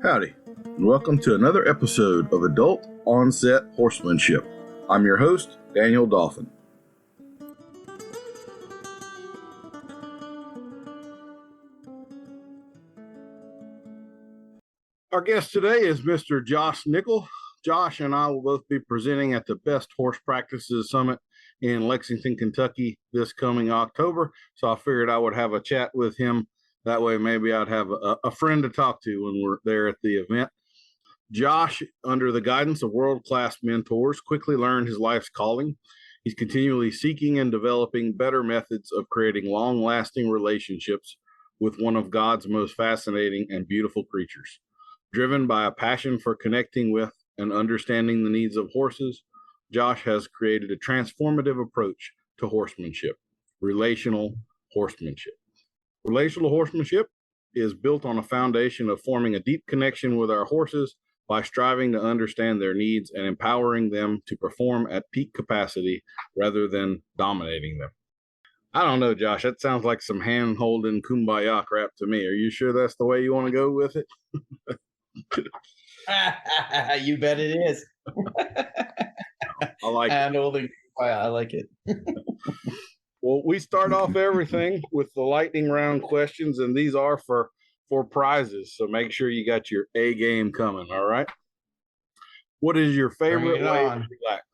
Howdy, and welcome to another episode of Adult Onset Horsemanship. I'm your host, Daniel Dolphin. Our guest today is Mr. Josh Nichol. Josh and I will both be presenting at the Best Horse Practices Summit in Lexington, Kentucky this coming October. So I figured I would have a chat with him. That way maybe I'd have a friend to talk to when we're there at the event. Josh, under the guidance of world-class mentors, quickly learned his life's calling. He's continually seeking and developing better methods of creating long-lasting relationships with one of God's most fascinating and beautiful creatures. Driven by a passion for connecting with and understanding the needs of horses, Josh has created a transformative approach to horsemanship, relational horsemanship. Relational horsemanship is built on a foundation of forming a deep connection with our horses by striving to understand their needs and empowering them to perform at peak capacity rather than dominating them. I don't know, Josh. That sounds like some hand-holding kumbaya crap to me. Are you sure that's the way you want to go with it? You bet it is. I like it. Hand-holding kumbaya. I like it. Well, we start off everything with the lightning round questions, and these are for prizes. So make sure you got your A game coming. All right. What is your favorite way to relax?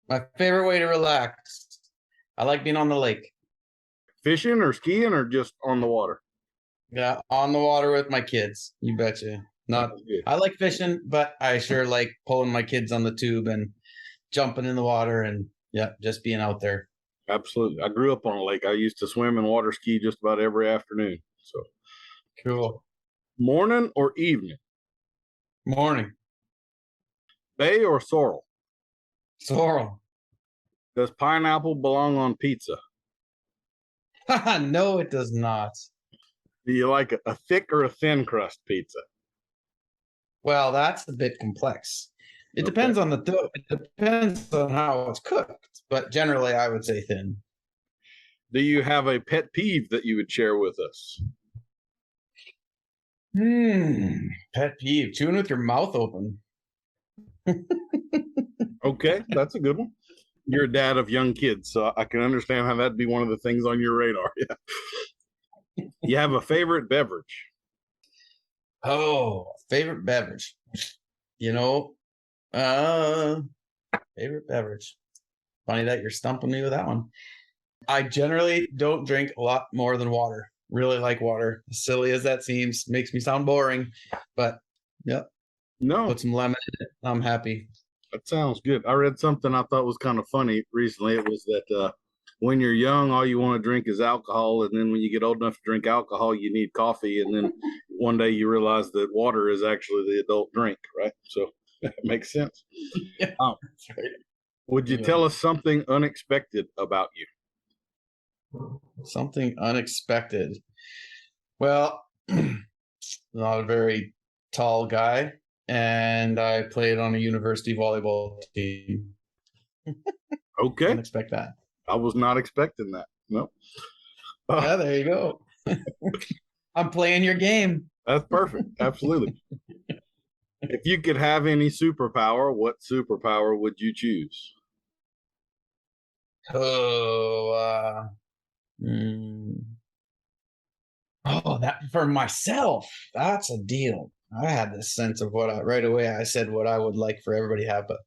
My favorite way to relax. I like being on the lake. Fishing or skiing or just on the water? Yeah, on the water with my kids. You betcha. I like fishing, but I sure like pulling my kids on the tube and jumping in the water and just being out there. Absolutely. I grew up on a lake. I used to swim and water ski just about every afternoon. So cool. Morning or evening? Morning. Bay or sorrel? Sorrel. Does pineapple belong on pizza? No, it does not. Do you like a thick or a thin crust pizza? Well, that's a bit complex. It depends on the dough. It depends on how it's cooked, but generally I would say thin. Do you have a pet peeve that you would share with us? Pet peeve. Chewing with your mouth open. Okay, that's a good one. You're a dad of young kids, so I can understand how that'd be one of the things on your radar. Yeah. You have a favorite beverage? Oh, favorite beverage. Favorite beverage. Funny that you're stumping me with that one. I generally don't drink a lot more than water. Really like water. As silly as that seems, makes me sound boring, but yep. No. Put some lemon in it. I'm happy. That sounds good. I read something I thought was kind of funny recently. It was that when you're young, all you want to drink is alcohol. And then when you get old enough to drink alcohol, you need coffee. And then one day you realize that water is actually the adult drink, right? So that makes sense. Yeah, that's right. Would you tell us something unexpected about you? Something unexpected. Well, not a very tall guy. And I played on a university volleyball team. Okay. Didn't expect that. I was not expecting that. No. Yeah, there you go. I'm playing your game. That's perfect. Absolutely. If you could have any superpower, what superpower would you choose? That for myself, that's a deal. I had this sense of right away I said what I would like for everybody to have, but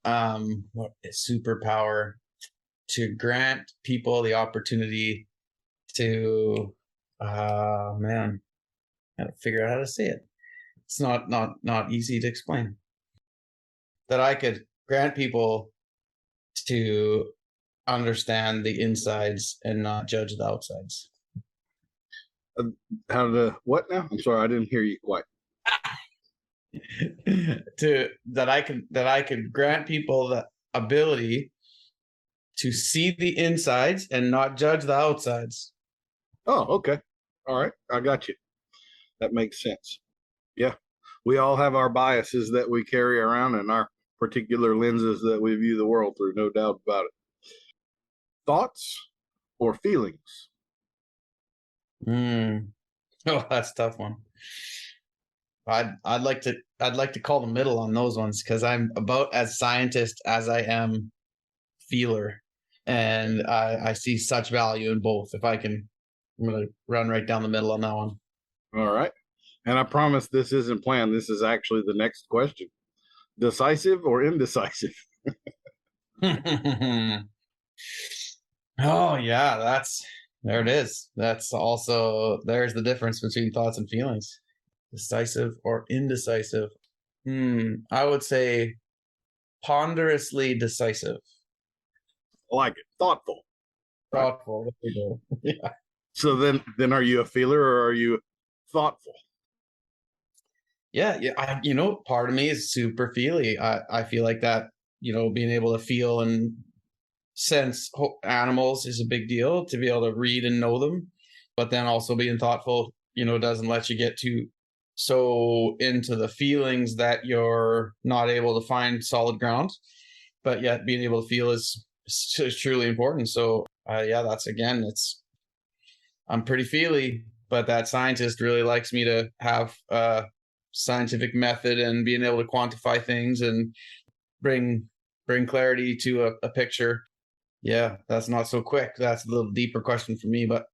what is superpower? To grant people the opportunity to I gotta figure out how to say it. It's not easy to explain. That I could grant people to understand the insides and not judge the outsides. What now? I'm sorry, I didn't hear you quite. That I could grant people the ability to see the insides and not judge the outsides. Oh, okay. All right. I got you. That makes sense. Yeah. We all have our biases that we carry around and our particular lenses that we view the world through, no doubt about it. Thoughts or feelings? Oh, that's a tough one. I'd like to call the middle on those ones, because I'm about as scientist as I am feeler, and I see such value in both. If I can, I'm gonna run right down the middle on that one. All right. And I promise this isn't planned. This is actually the next question. Decisive or indecisive? Oh yeah, there it is. That's also, there's the difference between thoughts and feelings. Decisive or indecisive? I would say ponderously decisive. I like it. Thoughtful. Right. Thoughtful. There you go. Yeah. So then are you a feeler or are you thoughtful? Yeah. Part of me is super feely. I feel like that, being able to feel and sense animals is a big deal, to be able to read and know them. But then also being thoughtful, doesn't let you get too so into the feelings that you're not able to find solid ground. But yet being able to feel is truly important. So I'm pretty feely, but that scientist really likes me to have a scientific method and being able to quantify things and bring clarity to a picture. Yeah, that's not so quick. That's a little deeper question for me, but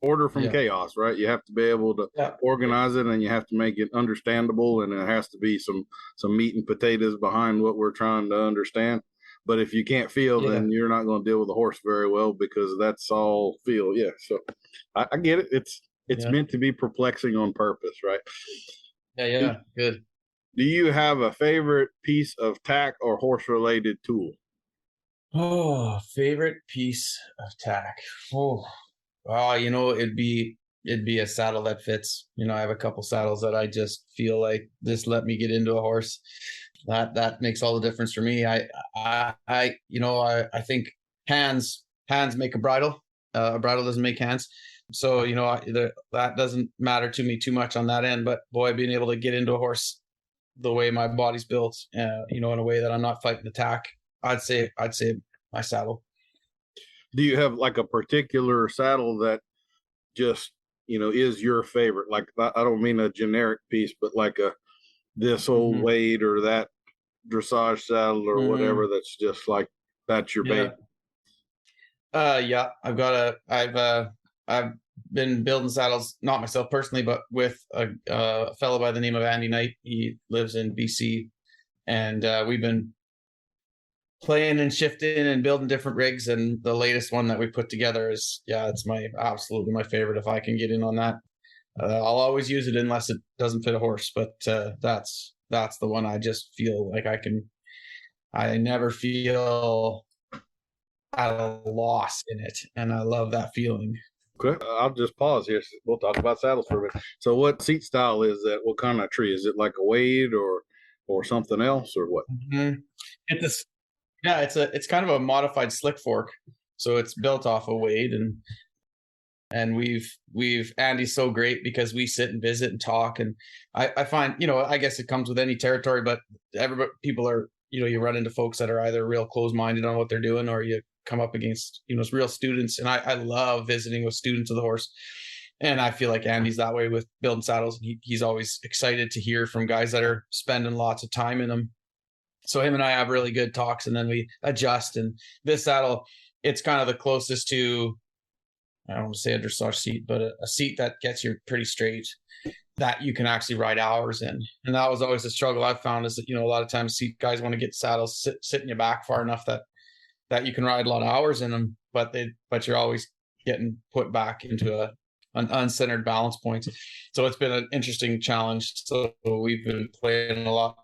Order from yeah. chaos, right? You have to be able to organize it, and you have to make it understandable, and it has to be some meat and potatoes behind what we're trying to understand. But if you can't feel, then you're not going to deal with the horse very well, because that's all feel. Yeah, so I get it. It's meant to be perplexing on purpose, right? Yeah, good. Do you have a favorite piece of tack or horse related tool? Oh, favorite piece of tack. It'd be a saddle that fits. I have a couple saddles that I just feel like this let me get into a horse. That makes all the difference for me. I think hands make a bridle. A bridle doesn't make hands. So, that doesn't matter to me too much on that end. But boy, being able to get into a horse the way my body's built, in a way that I'm not fighting attack, I'd say my saddle. Do you have like a particular saddle that just, is your favorite? Like, I don't mean a generic piece, but like this old weight or that dressage saddle or whatever, that's just like, that's your baby. Yeah, I've been building saddles, not myself personally, but with a fellow by the name of Andy Knight. He lives in BC, and we've been playing and shifting and building different rigs. And the latest one that we put together is, it's absolutely my favorite. If I can get in on that, I'll always use it unless it doesn't fit a horse. But that's the one I just feel like I never feel at a loss in it, and I love that feeling. Okay, I'll just pause here. We'll talk about saddles for a minute. So, what seat style is that? What kind of tree is it? Like a Wade or something else, or what? It's kind of a modified slick fork, so it's built off a Wade, and we've Andy's so great because we sit and visit and talk, and I find, I guess it comes with any territory, but people are, you run into folks that are either real closed-minded on what they're doing, or you come up against, real students. And I love visiting with students of the horse. And I feel like Andy's that way with building saddles. He's always excited to hear from guys that are spending lots of time in them. So him and I have really good talks, and then we adjust. And this saddle, it's kind of the closest to, I don't want to say a dressage seat, but a seat that gets you pretty straight, that you can actually ride hours in. And that was always a struggle I've found, is that, a lot of times seat guys want to get saddles sit in your back far enough that you can ride a lot of hours in them, but you're always getting put back into an uncentered balance point. So it's been an interesting challenge. So we've been playing a lot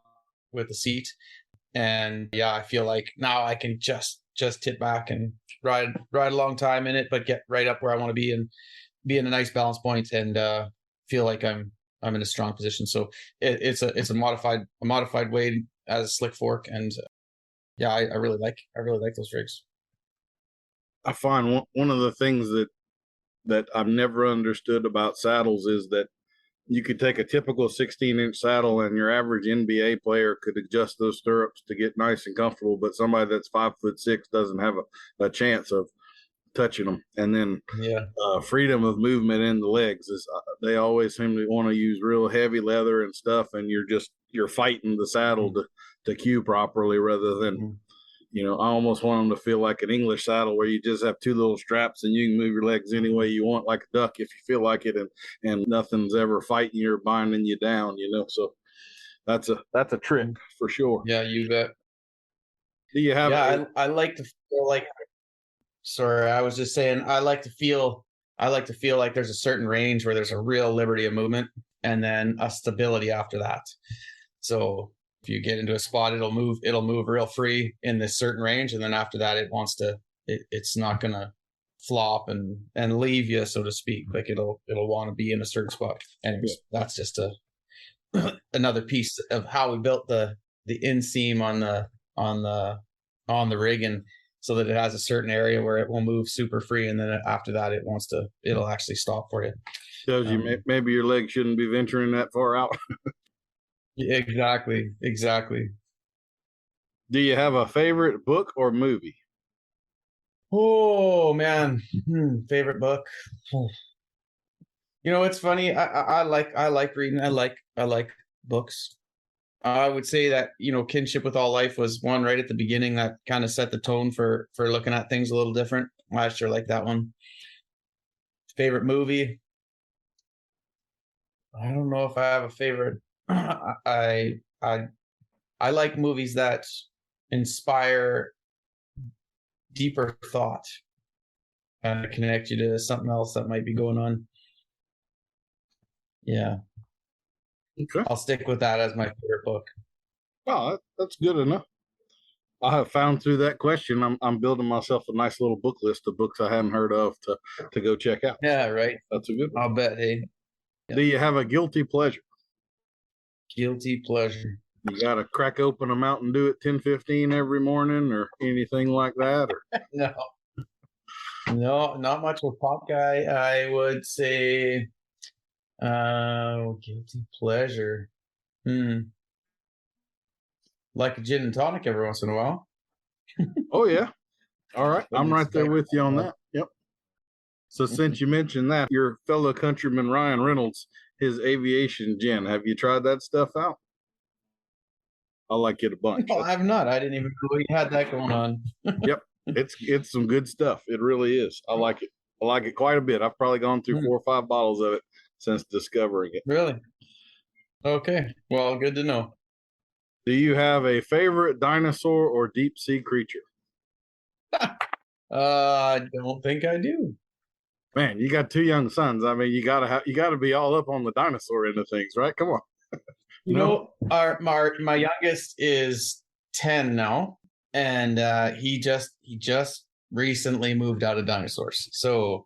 with the seat, and I feel like now I can just tip back and ride a long time in it, but get right up where I want to be and be in a nice balance point, and feel like I'm in a strong position. So it's a modified Wade as a slick fork, and I really like those rigs. I find one of the things that I've never understood about saddles is that you could take a typical 16-inch saddle, and your average NBA player could adjust those stirrups to get nice and comfortable, but somebody that's 5'6" doesn't have a chance of touching them. And then freedom of movement in the legs is they always seem to want to use real heavy leather and stuff, and you're fighting the saddle to cue properly rather than, I almost want them to feel like an English saddle where you just have two little straps and you can move your legs any way you want, like a duck if you feel like it, and nothing's ever fighting you or binding you down, So that's a trick for sure. Yeah, you bet. Do you have? Yeah, I like to feel like. Sorry, I was just saying I like to feel like there's a certain range where there's a real liberty of movement and then a stability after that. So if you get into a spot, it'll move real free in this certain range, and then after that it's not gonna flop and leave you, so to speak. Like it'll want to be in a certain spot. Anyways, that's just another piece of how we built the inseam on the rig, and so that it has a certain area where it will move super free, and then after that it'll actually stop for you. Tells you maybe your leg shouldn't be venturing that far out. Exactly. Do you have a favorite book or movie? Oh man, favorite book. It's funny. I like reading. I like books. I would say that, Kinship with All Life was one right at the beginning that kind of set the tone for looking at things a little different. I sure like that one. Favorite movie? I don't know if I have a favorite. I like movies that inspire deeper thought and connect you to something else that might be going on. Yeah. Okay. I'll stick with that as my favorite book. Oh, that's good enough. I have found through that question, I'm building myself a nice little book list of books I haven't heard of to go check out. Yeah, right. That's a good one. I'll bet. Hey. Yeah. Do you have a guilty pleasure? Guilty pleasure. You got to crack open a Mountain Dew at 10:15 every morning, or anything like that? Or No, not much of a pop guy. I would say, guilty pleasure. Like a gin and tonic every once in a while. Oh yeah. All right, I'm right there with you on that. Yep. So since you mentioned that, your fellow countryman Ryan Reynolds, his aviation gin, have you tried that stuff out? I like it a bunch. No, I have not. I didn't even know you had that going on. Yep. It's some good stuff. It really is. I like it. I like it quite a bit. I've probably gone through 4 or 5 bottles of it since discovering it. Really? Okay. Well, good to know. Do you have a favorite dinosaur or deep sea creature? I don't think I do. Man, you got 2 young sons. I mean, you gotta be all up on the dinosaur end of things, right? Come on. My youngest is 10 now, and he just recently moved out of dinosaurs. So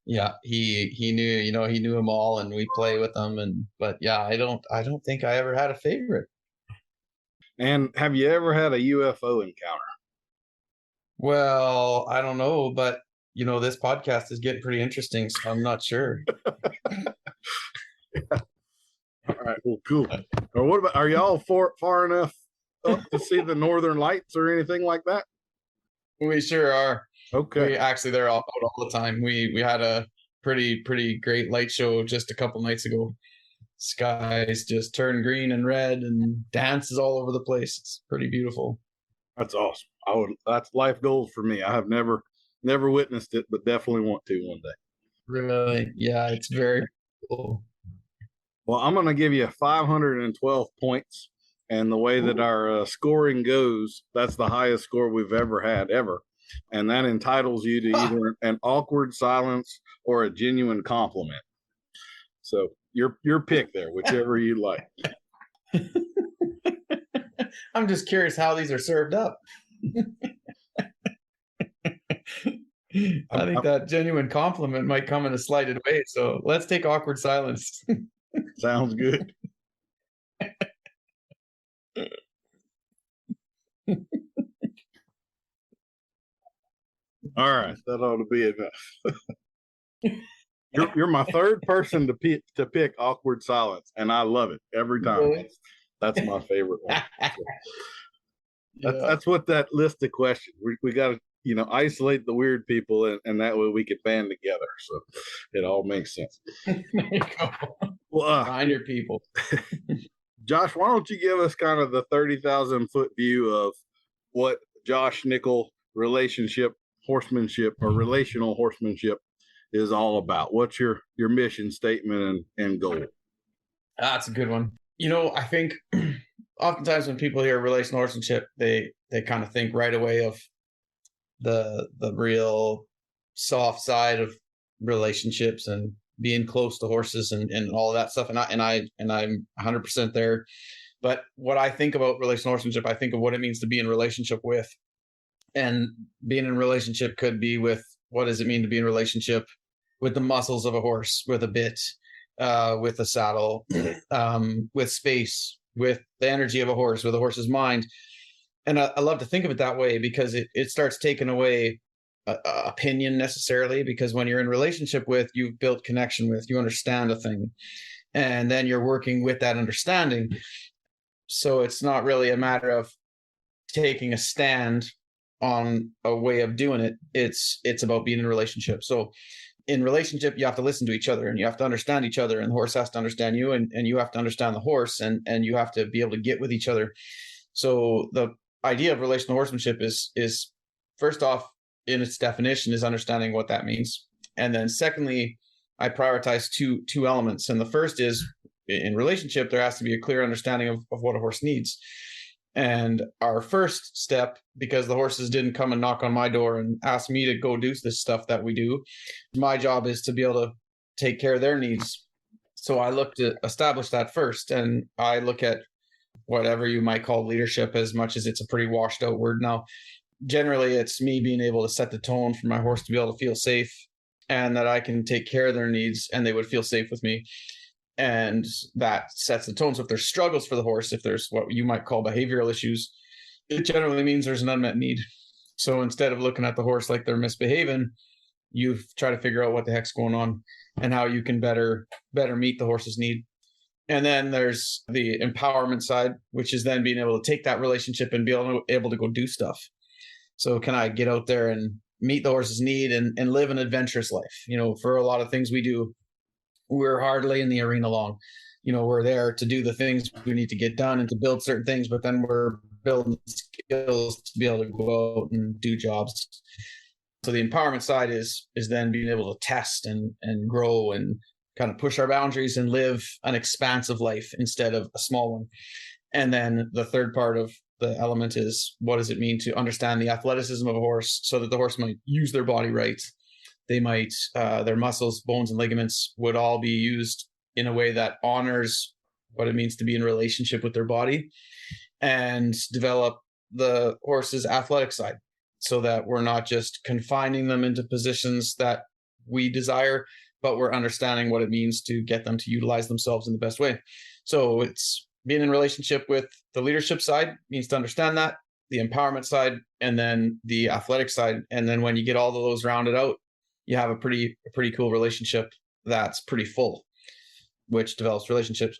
yeah, he knew them all, and we play with them. But yeah, I don't think I ever had a favorite. And have you ever had a UFO encounter? Well, I don't know, but this podcast is getting pretty interesting, so I'm not sure. Yeah. All right, well, cool. Or what about, are y'all far enough up to see the northern lights or anything like that? We sure are. Okay. They're out all the time. We had a pretty great light show just a couple nights ago. Skies just turn green and red and dances all over the place. It's pretty beautiful. That's awesome. That's life goals for me. I have never witnessed it, but definitely want to one day. Really? Yeah, it's very cool. Well, I'm going to give you 512 points. And the way that our scoring goes, that's the highest score we've ever had, ever. And that entitles you to either an awkward silence or a genuine compliment. So your pick there, whichever you like. I'm just curious how these are served up. I think that genuine compliment might come in a slighted way. So let's take awkward silence. Sounds good. All right, that ought to be enough. You're my third person to pick awkward silence, and I love it every time. Really? That's my favorite one. So that's what that list of questions. We got to isolate the weird people, and that way we could band together. So it all makes sense. There you go. Well, Find your people. Josh, why don't you give us kind of the 30,000 foot view of what Josh Nichol horsemanship or relational horsemanship is all about? What's your mission statement and goal? That's a good one. I think oftentimes when people hear relational horsemanship, they kind of think right away of the real soft side of relationships and being close to horses and all of that stuff. And I'm 100% there. But what I think about relational horsemanship, I think of what it means to be in relationship with. And being in relationship could be with, what does it mean to be in relationship with the muscles of a horse, with a bit, with a saddle, with space, with the energy of a horse, with a horse's mind. And I love to think of it that way because it starts taking away opinion necessarily, because when you're in relationship with, you've built connection with, you understand a thing, and then you're working with that understanding. So it's not really a matter of taking a stand on a way of doing it. It's about being in a relationship. So in relationship, you have to listen to each other and you have to understand each other, and the horse has to understand you, and you have to understand the horse, and you have to be able to get with each other. So the idea of relational horsemanship is first off, in its definition, is understanding what that means. And then secondly, I prioritize two elements. And the first is, in relationship, there has to be a clear understanding of what a horse needs. And our first step, because the horses didn't come and knock on my door and ask me to go do this stuff that we do, my job is to be able to take care of their needs. So I look to establish that first. And I look at whatever you might call leadership, as much as it's a pretty washed out word now. Generally, it's me being able to set the tone for my horse to be able to feel safe, and that I can take care of their needs and they would feel safe with me. And that sets the tone. So if there's struggles for the horse, if there's what you might call behavioral issues, it generally means there's an unmet need. So instead of looking at the horse like they're misbehaving, you try to figure out what the heck's going on and how you can better meet the horse's need. And then there's the empowerment side, which is then being able to take that relationship and be able to go do stuff. So can I get out there and meet the horse's need and live an adventurous life? For a lot of things we do, we're hardly in the arena long. We're there to do the things we need to get done and to build certain things, but then we're building skills to be able to go out and do jobs. So the empowerment side is then being able to test and grow and kind of push our boundaries and live an expansive life instead of a small one. And then the third part of the element is, what does it mean to understand the athleticism of a horse so that the horse might use their body right? They might, their muscles, bones, and ligaments would all be used in a way that honors what it means to be in relationship with their body, and develop the horse's athletic side so that we're not just confining them into positions that we desire, but we're understanding what it means to get them to utilize themselves in the best way. So it's being in relationship with the leadership side means to understand that, the empowerment side, and then the athletic side. And then when you get all of those rounded out, you have a pretty cool relationship that's pretty full, which develops relationships,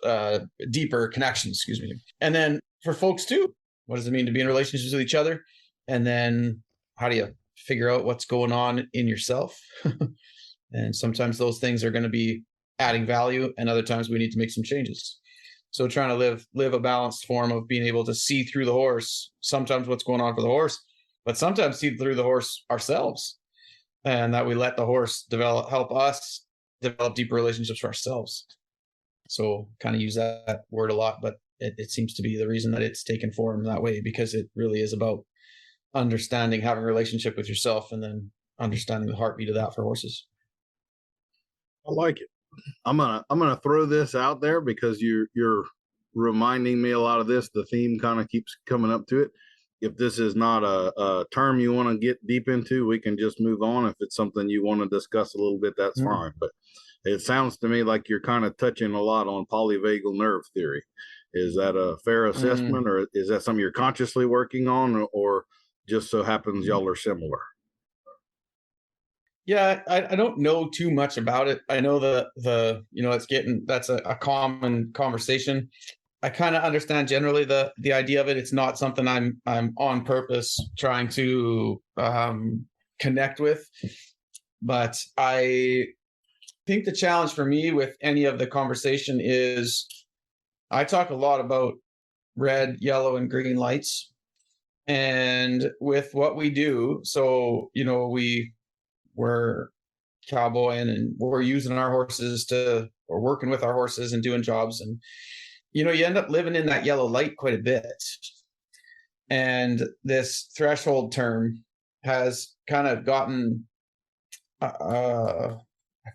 deeper connections, excuse me. And then for folks too, what does it mean to be in relationships with each other? And then how do you figure out what's going on in yourself? And sometimes those things are going to be adding value, and other times we need to make some changes. So trying to live a balanced form of being able to see through the horse, sometimes what's going on for the horse, but sometimes see through the horse ourselves, and that we let the horse help us develop deeper relationships for ourselves. So kind of use that word a lot, but it seems to be the reason that it's taken form that way, because it really is about understanding, having a relationship with yourself, and then understanding the heartbeat of that for horses. I like it. I'm gonna throw this out there because you're reminding me a lot of this. The theme kind of keeps coming up to it. If this is not a term you want to get deep into, we can just move on. If it's something you want to discuss a little bit, that's fine. But it sounds to me like you're kind of touching a lot on polyvagal nerve theory. Is that a fair assessment, or is that something you're consciously working on, or just so happens y'all are similar? Yeah, I don't know too much about it. I know that's a common conversation. I kind of understand generally the idea of it. It's not something I'm on purpose trying to connect with, but I think the challenge for me with any of the conversation is I talk a lot about red, yellow, and green lights, and with what we do. So we're cowboying and we're using our horses or working with our horses and doing jobs, and you end up living in that yellow light quite a bit. And this threshold term has kind of gotten, I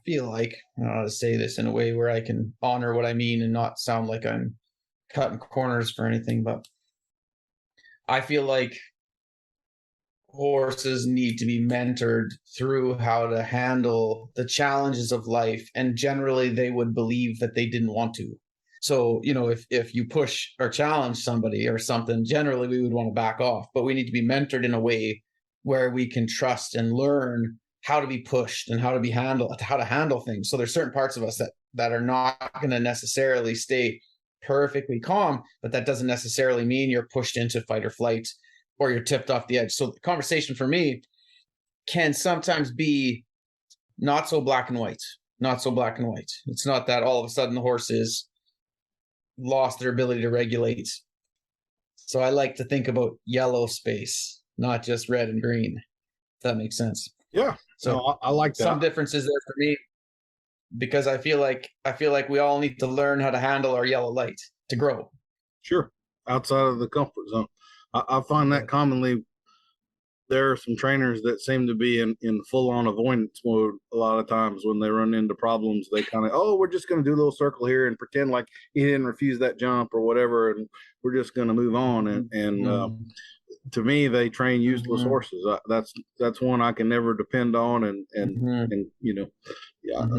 feel like, I don't know how to say this in a way where I can honor what I mean and not sound like I'm cutting corners for anything, but I feel like horses need to be mentored through how to handle the challenges of life. And generally they would believe that they didn't want to. So, if you push or challenge somebody or something, generally we would want to back off, but we need to be mentored in a way where we can trust and learn how to be pushed and how to handle things. So there's certain parts of us that are not going to necessarily stay perfectly calm, but that doesn't necessarily mean you're pushed into fight or flight or you're tipped off the edge. So the conversation for me can sometimes be not so black and white. It's not that all of a sudden the horse is lost their ability to regulate. So I like to think about yellow space, not just red and green, if that makes sense. Yeah. So no, I like that. Some differences there for me, because I feel like we all need to learn how to handle our yellow light to grow. Sure. Outside of the comfort zone. I find that commonly there are some trainers that seem to be in full-on avoidance mode a lot of times when they run into problems. They kind of, we're just going to do a little circle here and pretend like he didn't refuse that jump or whatever, and we're just going to move on. And to me, they train useless horses. That's one I can never depend on. And I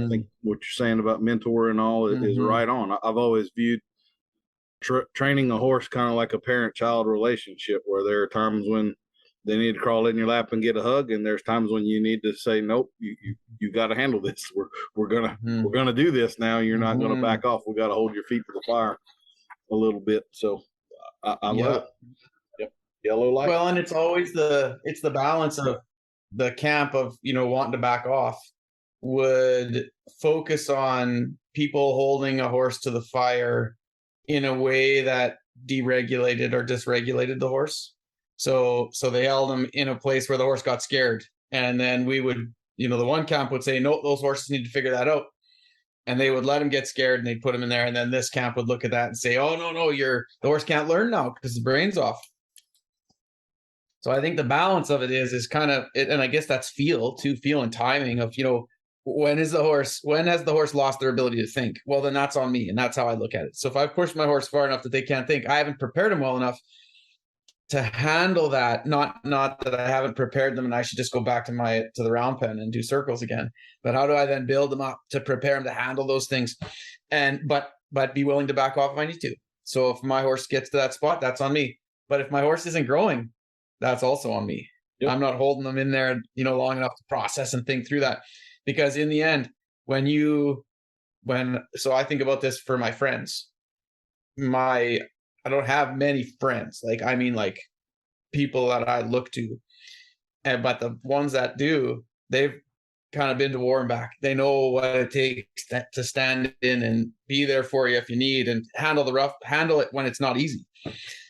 think what you're saying about mentor and all is right on. I've always viewed training a horse kind of like a parent-child relationship, where there are times when they need to crawl in your lap and get a hug, and there's times when you need to say, nope, you got to handle this. We're gonna do this now. You're not gonna back off. We got to hold your feet to the fire a little bit. So I love it. Yep. Yellow light. Well, and it's always the balance of the camp of wanting to back off would focus on people holding a horse to the fire in a way that deregulated or dysregulated the horse. So they held him in a place where the horse got scared. And then we would, the one camp would say, no, those horses need to figure that out. And they would let him get scared and they'd put him in there. And then this camp would look at that and say, oh, no, the horse can't learn now because the brain's off. So I think the balance of it is kind of, and I guess that's feel and timing of, when has the horse lost their ability to think? Well, then that's on me. And that's how I look at it. So if I've pushed my horse far enough that they can't think, I haven't prepared them well enough to handle that. Not that I haven't prepared them and I should just go back to the round pen and do circles again, but how do I then build them up to prepare them to handle those things? But be willing to back off if I need to. So if my horse gets to that spot, that's on me. But if my horse isn't growing, that's also on me. Yep. I'm not holding them in there, long enough to process and think through that. Because in the end, so I think about this for my friends. I don't have many friends. Like people that I look to. But the ones that do, they've kind of been to war and back. They know what it takes to stand in and be there for you if you need, and handle it when it's not easy.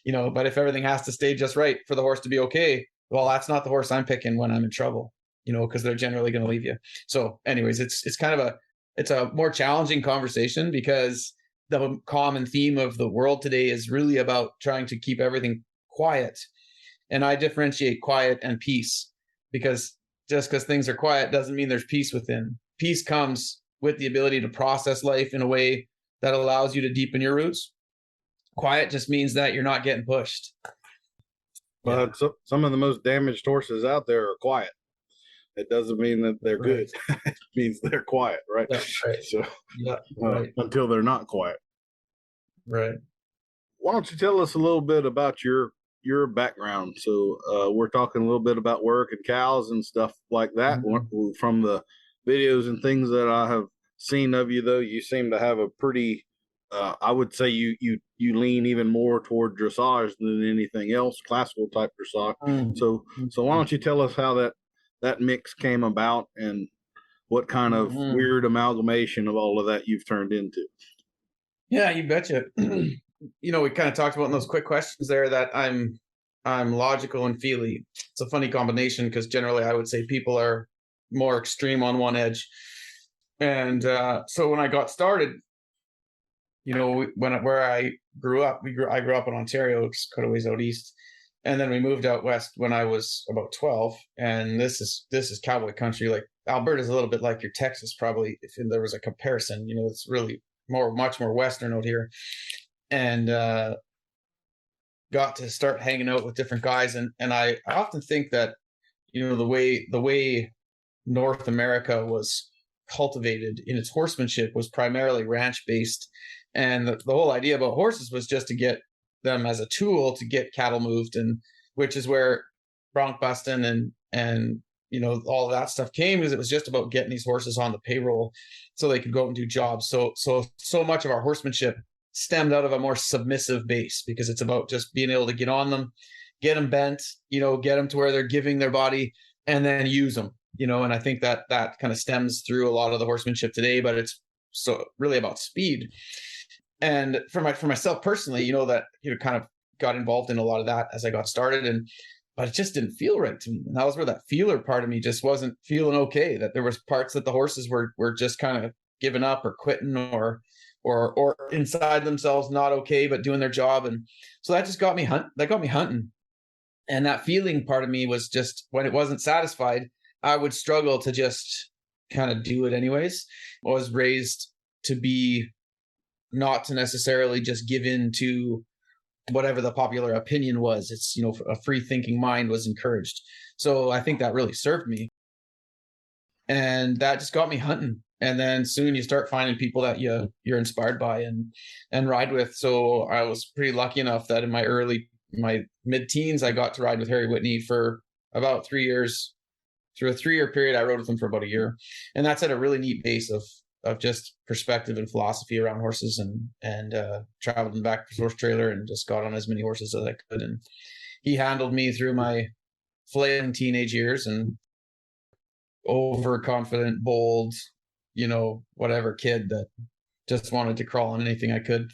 But if everything has to stay just right for the horse to be okay, well, that's not the horse I'm picking when I'm in trouble, because they're generally going to leave you. So anyways, it's kind of it's a more challenging conversation, because the common theme of the world today is really about trying to keep everything quiet. And I differentiate quiet and peace, because just because things are quiet doesn't mean there's peace within. Peace comes with the ability to process life in a way that allows you to deepen your roots. Quiet just means that you're not getting pushed. But some of the most damaged horses out there are quiet. It doesn't mean that they're good. It means they're quiet, right? That's right. So until they're not quiet. Right. Why don't you tell us a little bit about your background? So we're talking a little bit about work and cows and stuff like that. From the videos and things that I have seen of you, though, you seem to have a pretty I would say you lean even more toward dressage than anything else, classical type dressage. So why don't you tell us how that mix came about and what kind of Mm-hmm. weird amalgamation of all of that you've turned into? Yeah, you betcha. We kind of talked about in those quick questions there that I'm logical and feely. It's a funny combination because generally I would say people are more extreme on one edge. And so when I got started, where I grew up, I grew up in Ontario, it's quite a ways out east, and then we moved out west when I was about 12. And this is cowboy country. Like Alberta's a little bit like your Texas, probably, if there was a comparison. It's really much more western out here, and got to start hanging out with different guys. And I often think that the way North America was cultivated in its horsemanship was primarily ranch based, and the whole idea about horses was just to get them as a tool to get cattle moved, and which is where bronc busting and all of that stuff came, because it was just about getting these horses on the payroll so they could go out and do jobs. So much of our horsemanship stemmed out of a more submissive base, because it's about just being able to get on them, get them bent, get them to where they're giving their body, and then use them. And I think that kind of stems through a lot of the horsemanship today, but it's so really about speed. And for myself personally, that kind of got involved in a lot of that as I got started, but it just didn't feel right to me. And that was where that feeler part of me just wasn't feeling okay, that there was parts that the horses were just kind of giving up or quitting or inside themselves not okay, but doing their job. And so that just got me hunting. And that feeling part of me was just, when it wasn't satisfied, I would struggle to just kind of do it anyways. I was raised to be not to necessarily just give in to whatever the popular opinion was. It's, a free thinking mind was encouraged. So I think that really served me. And that just got me hunting. And then soon you start finding people that you're inspired by and ride with. So I was pretty lucky enough that in my mid-teens, I got to ride with Harry Whitney for about 3 years. Through a 3-year period, I rode with him for about a year. And that's at a really neat base of just perspective and philosophy around horses, and traveled in back to his horse trailer and just got on as many horses as I could. And he handled me through my flailing teenage years and overconfident, bold, whatever kid that just wanted to crawl on anything I could.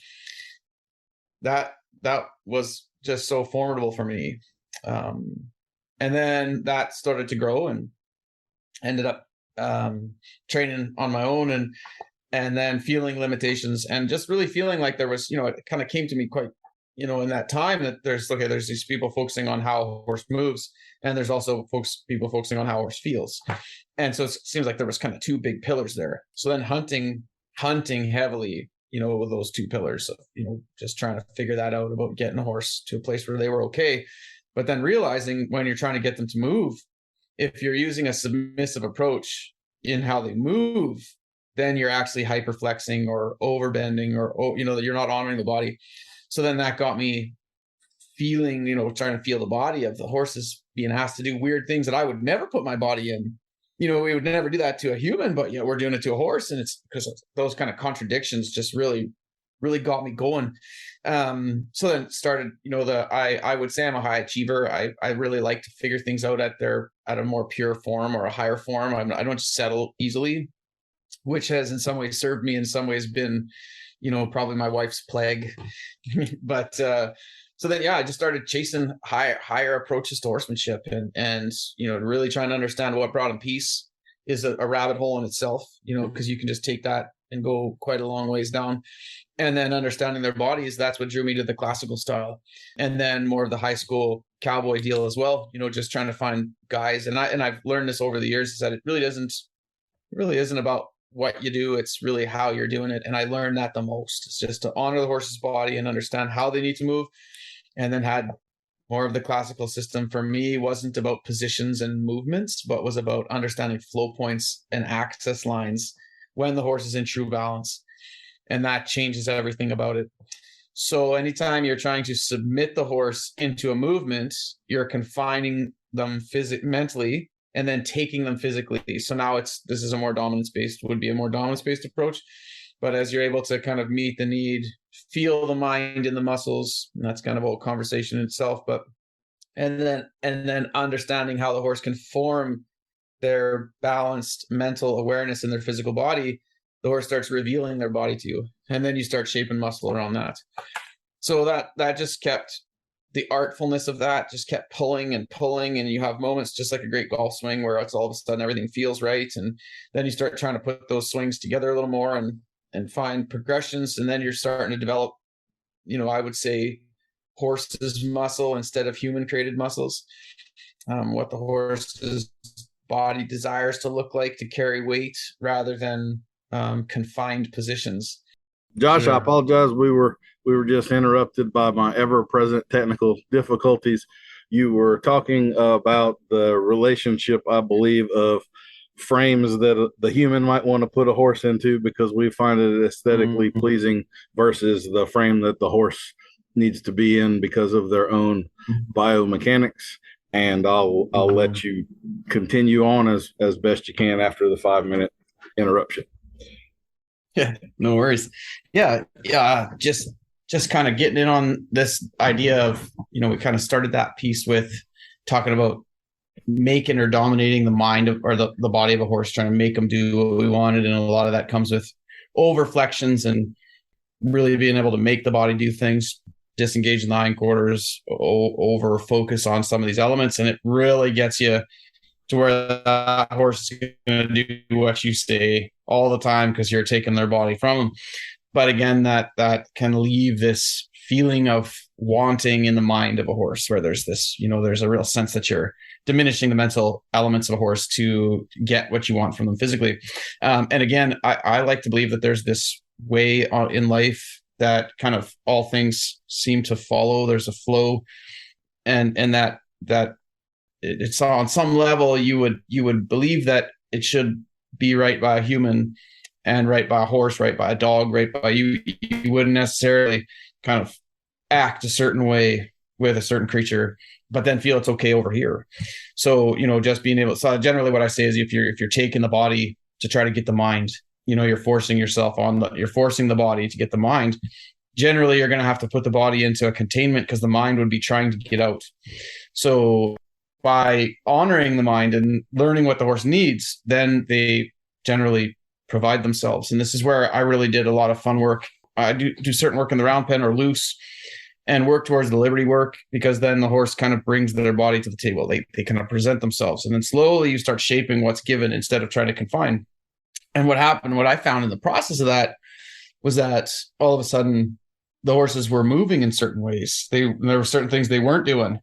That was just so formidable for me. And then that started to grow, and ended up training on my own, and then feeling limitations, and just really feeling like there was, it kind of came to me quite, in that time, that there's these people focusing on how a horse moves, and there's also people focusing on how a horse feels. And so it seems like there was kind of two big pillars there. So then hunting heavily, with those two pillars of, just trying to figure that out about getting a horse to a place where they were okay. But then realizing when you're trying to get them to move, if you're using a submissive approach in how they move, then you're actually hyperflexing or overbending, or, that you're not honoring the body. So then that got me feeling, trying to feel the body of the horses being asked to do weird things that I would never put my body in. We would never do that to a human, but we're doing it to a horse. And it's because those kind of contradictions just really, really got me going. So then started, I would say I'm a high achiever. I really like to figure things out at a more pure form or a higher form. I don't just settle easily, which has in some ways served me, in some ways been, probably my wife's plague. But so then, I just started chasing higher approaches to horsemanship, and really trying to understand what brought him peace is a rabbit hole in itself, because you can just take that and go quite a long ways down. And then understanding their bodies, that's what drew me to the classical style. And then more of the high school cowboy deal as well, just trying to find guys. And I've learned this over the years, is that it really isn't about what you do. It's really how you're doing it. And I learned that the most. It's just to honor the horse's body and understand how they need to move. And then had more of the classical system for me wasn't about positions and movements, but was about understanding flow points and access lines when the horse is in true balance. And that changes everything about it. So anytime you're trying to submit the horse into a movement, you're confining them mentally, and then taking them physically. So now would be a more dominance-based approach. But as you're able to kind of meet the need, feel the mind in the muscles, and that's kind of a whole conversation in itself, but and then understanding how the horse can form their balanced mental awareness in their physical body, the horse starts revealing their body to you, and then you start shaping muscle around that. So that just kept the artfulness of that just kept pulling and pulling, and you have moments just like a great golf swing where it's all of a sudden everything feels right, and then you start trying to put those swings together a little more and find progressions, and then you're starting to develop, I would say, horse's muscle instead of human created muscles, what the horse's body desires to look like to carry weight rather than confined positions. Josh, I apologize. We were just interrupted by my ever-present technical difficulties. You were talking about the relationship, I believe, of frames that the human might want to put a horse into because we find it aesthetically pleasing versus the frame that the horse needs to be in because of their own biomechanics. And I'll let you continue on as best you can after the 5-minute interruption. Yeah, no worries. Yeah. Just kind of getting in on this idea of, we kind of started that piece with talking about making or dominating the mind of, or the body of a horse, trying to make them do what we wanted. And a lot of that comes with overflexions and really being able to make the body do things, disengage in the hindquarters, over focus on some of these elements. And it really gets you to where that horse is going to do what you say all the time because you're taking their body from them. But again, that can leave this feeling of wanting in the mind of a horse where there's this, there's a real sense that you're diminishing the mental elements of a horse to get what you want from them physically. And again, I like to believe that there's this way in life that kind of all things seem to follow. There's a flow, and that it's on some level you would believe that it should be right by a human and right by a horse, right by a dog, right by you. You wouldn't necessarily kind of act a certain way with a certain creature, but then feel it's okay over here. So, just being able, so generally what I say is if you're taking the body to try to get the mind, you're forcing you're forcing the body to get the mind. Generally, you're going to have to put the body into a containment because the mind would be trying to get out. So by honoring the mind and learning what the horse needs, then they generally provide themselves. And this is where I really did a lot of fun work. I do certain work in the round pen or loose and work towards the liberty work, because then the horse kind of brings their body to the table. They kind of present themselves, and then slowly you start shaping what's given instead of trying to confine. And what I found in the process of that was that all of a sudden the horses were moving in certain ways. There were certain things they weren't doing.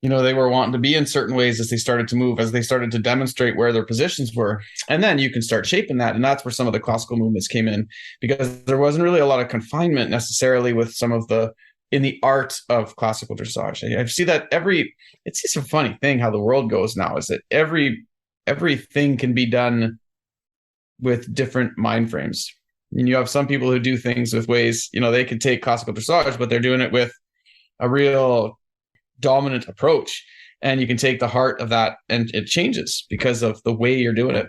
They were wanting to be in certain ways as they started to move, as they started to demonstrate where their positions were. And then you can start shaping that. And that's where some of the classical movements came in, because there wasn't really a lot of confinement necessarily with some of in the art of classical dressage. I see that it's just a funny thing how the world goes now, is that everything can be done with different mind frames. And you have some people who do things with ways, they can take classical dressage, but they're doing it with a real dominant approach, and you can take the heart of that and it changes because of the way you're doing it.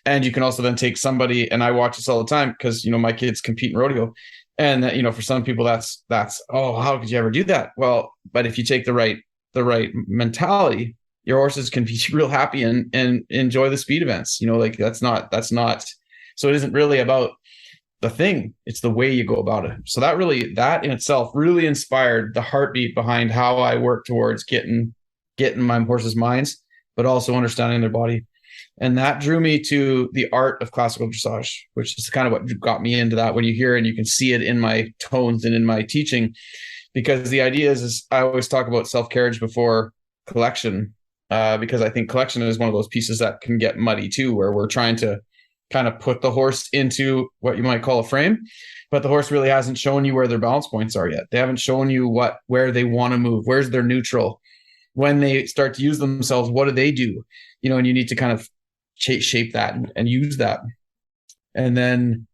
And you can also then take somebody, and I watch this all the time because my kids compete in rodeo, and for some people that's oh, how could you ever do that? Well, but if you take the right mentality, your horses can be real happy and enjoy the speed events. That's not so it isn't really about the thing, it's the way you go about it. So that in itself really inspired the heartbeat behind how I work towards getting my horses' minds, but also understanding their body. And that drew me to the art of classical dressage, which is kind of what got me into that. When you hear and you can see it in my tones and in my teaching, because the idea is I always talk about self-carriage before collection, because I think collection is one of those pieces that can get muddy too, where we're trying to kind of put the horse into what you might call a frame, but the horse really hasn't shown you where their balance points are yet. They haven't shown you where they want to move, where's their neutral. When they start to use themselves, what do they do? And you need to kind of shape that and use that. And then,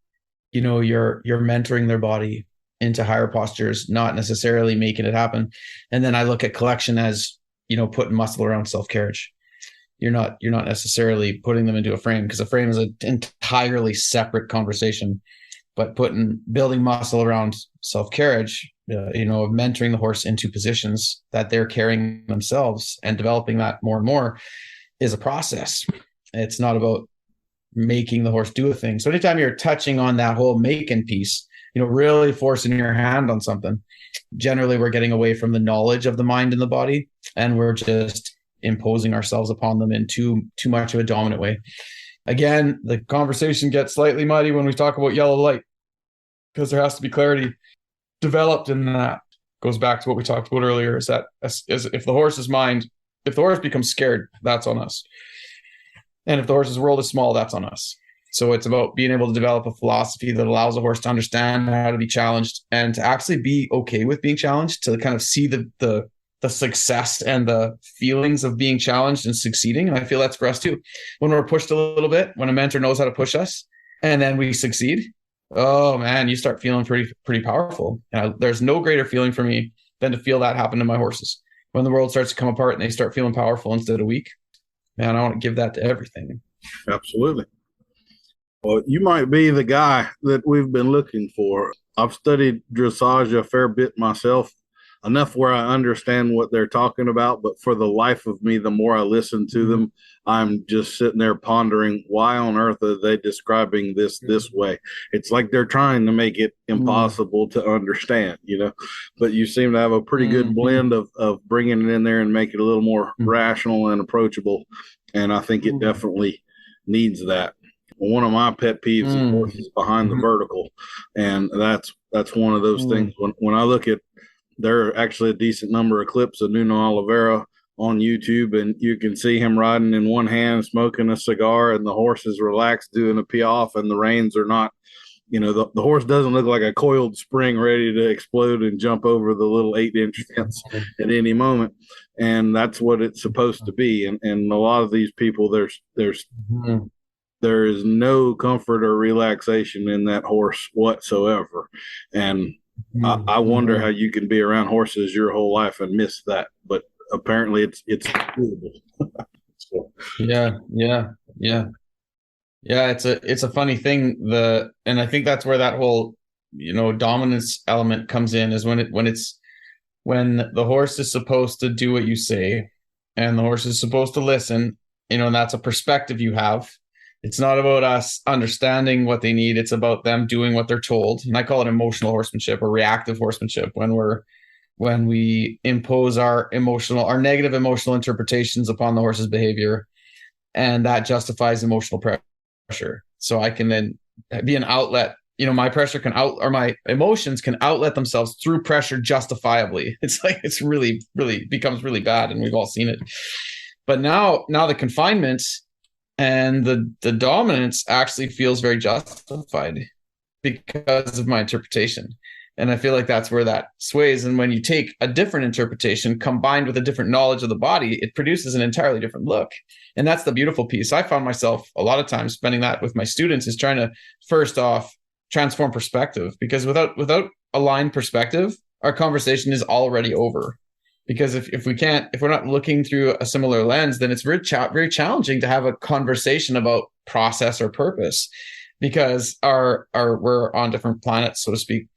you're mentoring their body into higher postures, not necessarily making it happen. And then I look at collection as, putting muscle around self-carriage. You're not necessarily putting them into a frame, because a frame is an entirely separate conversation. but building muscle around self-carriage, of mentoring the horse into positions that they're carrying themselves and developing that more and more is a process. It's not about making the horse do a thing. So anytime you're touching on that whole making piece, really forcing your hand on something, generally we're getting away from the knowledge of the mind and the body, and we're just imposing ourselves upon them in too much of a dominant way. Again, the conversation gets slightly muddy when we talk about yellow light, because there has to be clarity developed in that. Goes back to what we talked about earlier, is that if the horse's mind, if the horse becomes scared, that's on us. And if the horse's world is small, that's on us. So it's about being able to develop a philosophy that allows a horse to understand how to be challenged and to actually be okay with being challenged, to kind of see the success and the feelings of being challenged and succeeding. And I feel that's for us too. When we're pushed a little bit, when a mentor knows how to push us and then we succeed, oh man, you start feeling pretty powerful. There's no greater feeling for me than to feel that happen to my horses. When the world starts to come apart and they start feeling powerful instead of weak, man, I want to give that to everything. Absolutely. Well, you might be the guy that we've been looking for. I've studied dressage a fair bit myself, enough where I understand what they're talking about. But for the life of me, the more I listen to them, I'm just sitting there pondering, why on earth are they describing this way? It's like they're trying to make it impossible to understand, but you seem to have a pretty good blend of bringing it in there and make it a little more rational and approachable. And I think it definitely needs that. One of my pet peeves, of course, is behind the vertical. And that's one of those things. When I look at, there are actually a decent number of clips of Nuno Oliveira on YouTube, and you can see him riding in one hand, smoking a cigar, and the horse is relaxed doing a piaffe, and the reins are not, the horse doesn't look like a coiled spring ready to explode and jump over the little 8-inch fence at any moment. And that's what it's supposed to be. And a lot of these people, there is no comfort or relaxation in that horse whatsoever. And I wonder how you can be around horses your whole life and miss that. But apparently it's doable. So. Yeah. It's a funny thing. And I think that's where that whole, dominance element comes in, is when the horse is supposed to do what you say and the horse is supposed to listen, and that's a perspective you have. It's not about us understanding what they need. It's about them doing what they're told. And I call it emotional horsemanship or reactive horsemanship, when we impose our negative emotional interpretations upon the horse's behavior, and that justifies emotional pressure. So I can then be an outlet. My pressure my emotions can outlet themselves through pressure justifiably. It's like, it's really, really becomes really bad. And we've all seen it. But now the confinement and the dominance actually feels very justified because of my interpretation. And I feel like that's where that sways. And when you take a different interpretation combined with a different knowledge of the body, it produces an entirely different look. And that's the beautiful piece. I found myself a lot of times spending that with my students, is trying to, first off, transform perspective, because without aligned perspective, our conversation is already over. Because if we're not looking through a similar lens, then it's very challenging to have a conversation about process or purpose, because we're on different planets, so to speak.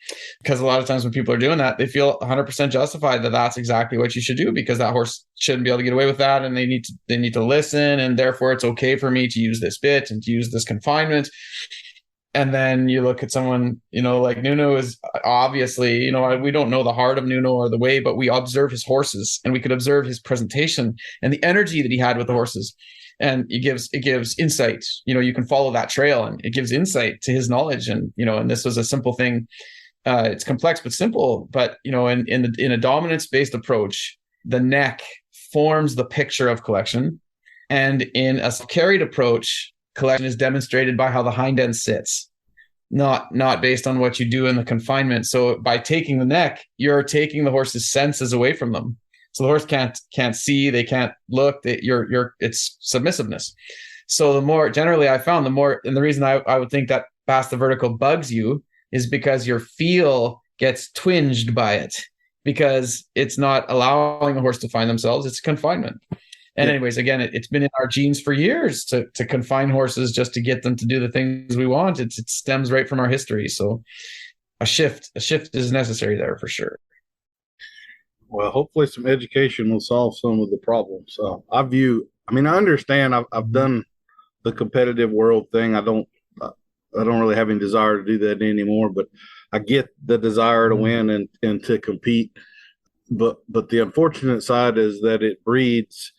Because a lot of times when people are doing that, they feel 100% justified that that's exactly what you should do, because that horse shouldn't be able to get away with that, and they need to listen, and therefore it's okay for me to use this bit and to use this confinement. And then you look at someone, like Nuno is obviously, we don't know the heart of Nuno or the way, but we observe his horses, and we could observe his presentation and the energy that he had with the horses. And it gives insight. You can follow that trail, and it gives insight to his knowledge. And, and this was a simple thing. It's complex, but simple. But, in a dominance-based approach, the neck forms the picture of collection. And in a carried approach, collection is demonstrated by how the hind end sits, not based on what you do in the confinement. So by taking the neck, you're taking the horse's senses away from them. So the horse can't see, they can't look. It's submissiveness. So the more, generally I found, and the reason I would think that past the vertical bugs you is because your feel gets twinged by it, because it's not allowing the horse to find themselves. It's confinement. And anyways, again, it's been in our genes for years to confine horses just to get them to do the things we want. It stems right from our history. So a shift is necessary there for sure. Well, hopefully some education will solve some of the problems. I understand. I've done the competitive world thing. I don't really have any desire to do that anymore, but I get the desire to win and to compete. But the unfortunate side is that it breeds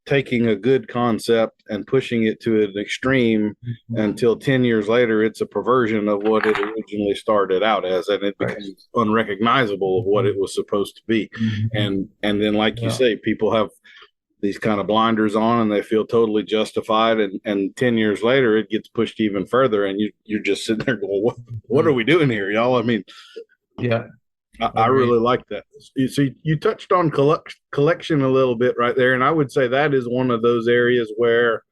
taking a good concept and pushing it to an extreme until 10 years later, it's a perversion of what it originally started out as, and it becomes unrecognizable of what it was supposed to be. And then, like you say, people have these kind of blinders on and they feel totally justified. And 10 years later, it gets pushed even further. And you're just sitting there going, what are we doing here, y'all? I mean, yeah. I really like that. So you touched on collection a little bit right there, and I would say that is one of those areas where,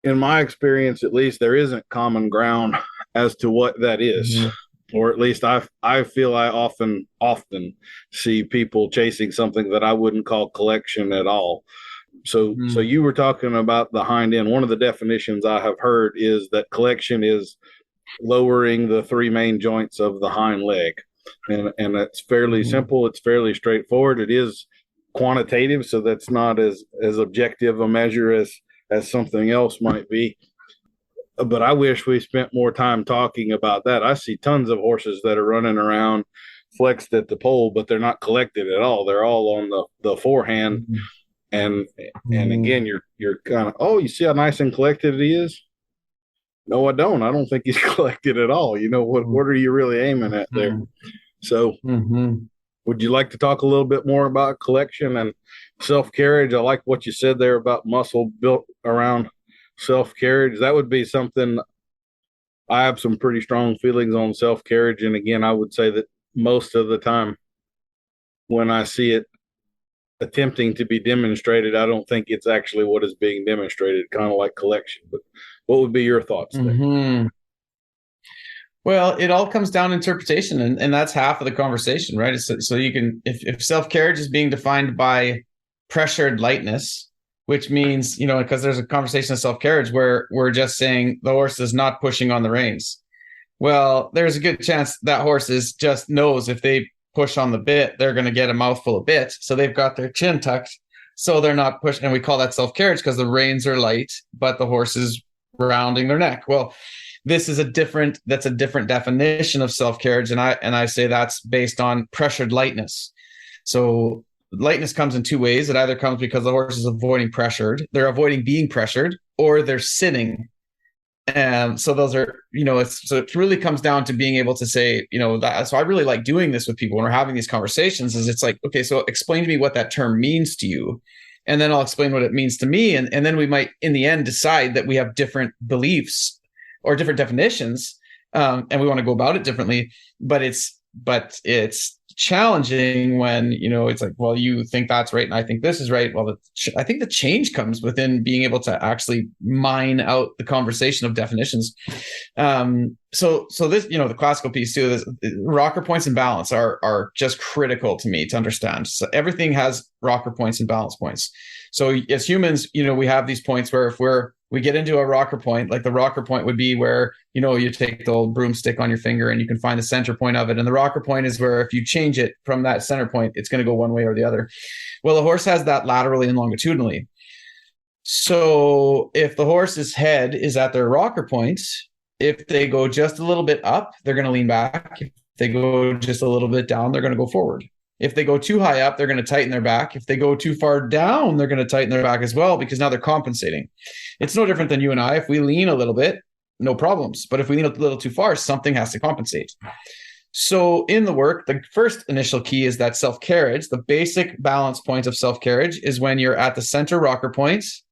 in my experience at least, there isn't common ground as to what that is. Or at least I feel I often see people chasing something that I wouldn't call collection at all. So you were talking about the hind end. One of the definitions I have heard is that collection is lowering the three main joints of the hind leg. And that's fairly simple. It's fairly straightforward. It is quantitative, so that's not as objective a measure as something else might be. But I wish we spent more time talking about that. I see tons of horses that are running around flexed at the pole, but they're not collected at all. They're all on the forehand. And again, you're kind of, you see how nice and collected it is? No, I don't. I don't think he's collected at all. What are you really aiming at there? So would you like to talk a little bit more about collection and self-carriage? I like what you said there about muscle built around self-carriage. That would be something. I have some pretty strong feelings on self-carriage. And again, I would say that most of the time when I see it attempting to be demonstrated, I don't think it's actually what is being demonstrated, kind of like collection. But what would be your thoughts there? Well, it all comes down to interpretation, and that's half of the conversation, right? So you can, if self-carriage is being defined by pressured lightness, which means, because there's a conversation of self-carriage where we're just saying the horse is not pushing on the reins. Well, there's a good chance that horse just knows if they push on the bit, they're going to get a mouthful of bit. So they've got their chin tucked, so they're not pushing. And we call that self-carriage because the reins are light, but the horse is rounding their neck. Well, that's a different definition of self-carriage. And I say that's based on pressured lightness. So lightness comes in two ways. It either comes because the horse is avoiding they're avoiding being pressured, or they're sitting. So those are, so it really comes down to being able to say, that. So I really like doing this with people when we're having these conversations. Is it's like, okay, so explain to me what that term means to you, and then I'll explain what it means to me, and then we might in the end decide that we have different beliefs or different definitions, and we want to go about it differently. But it's challenging when, it's like, well, you think that's right and I think this is right. Well, I think the change comes within being able to actually mine out the conversation of definitions. So this, the classical piece too, this rocker points and balance are just critical to me to understand. So everything has rocker points and balance points. So as humans, we have these points where if we get into a rocker point, like the rocker point would be where, you take the old broomstick on your finger and you can find the center point of it. And the rocker point is where if you change it from that center point, it's going to go one way or the other. Well, a horse has that laterally and longitudinally. So if the horse's head is at their rocker points, if they go just a little bit up, they're going to lean back. If they go just a little bit down, they're going to go forward. If they go too high up, they're going to tighten their back. If they go too far down, they're going to tighten their back as well, because now they're compensating. It's no different than you and I. If we lean a little bit, no problems. But if we lean a little too far, something has to compensate. So in the work, the first initial key is that self-carriage. The basic balance point of self-carriage is when you're at the center rocker points,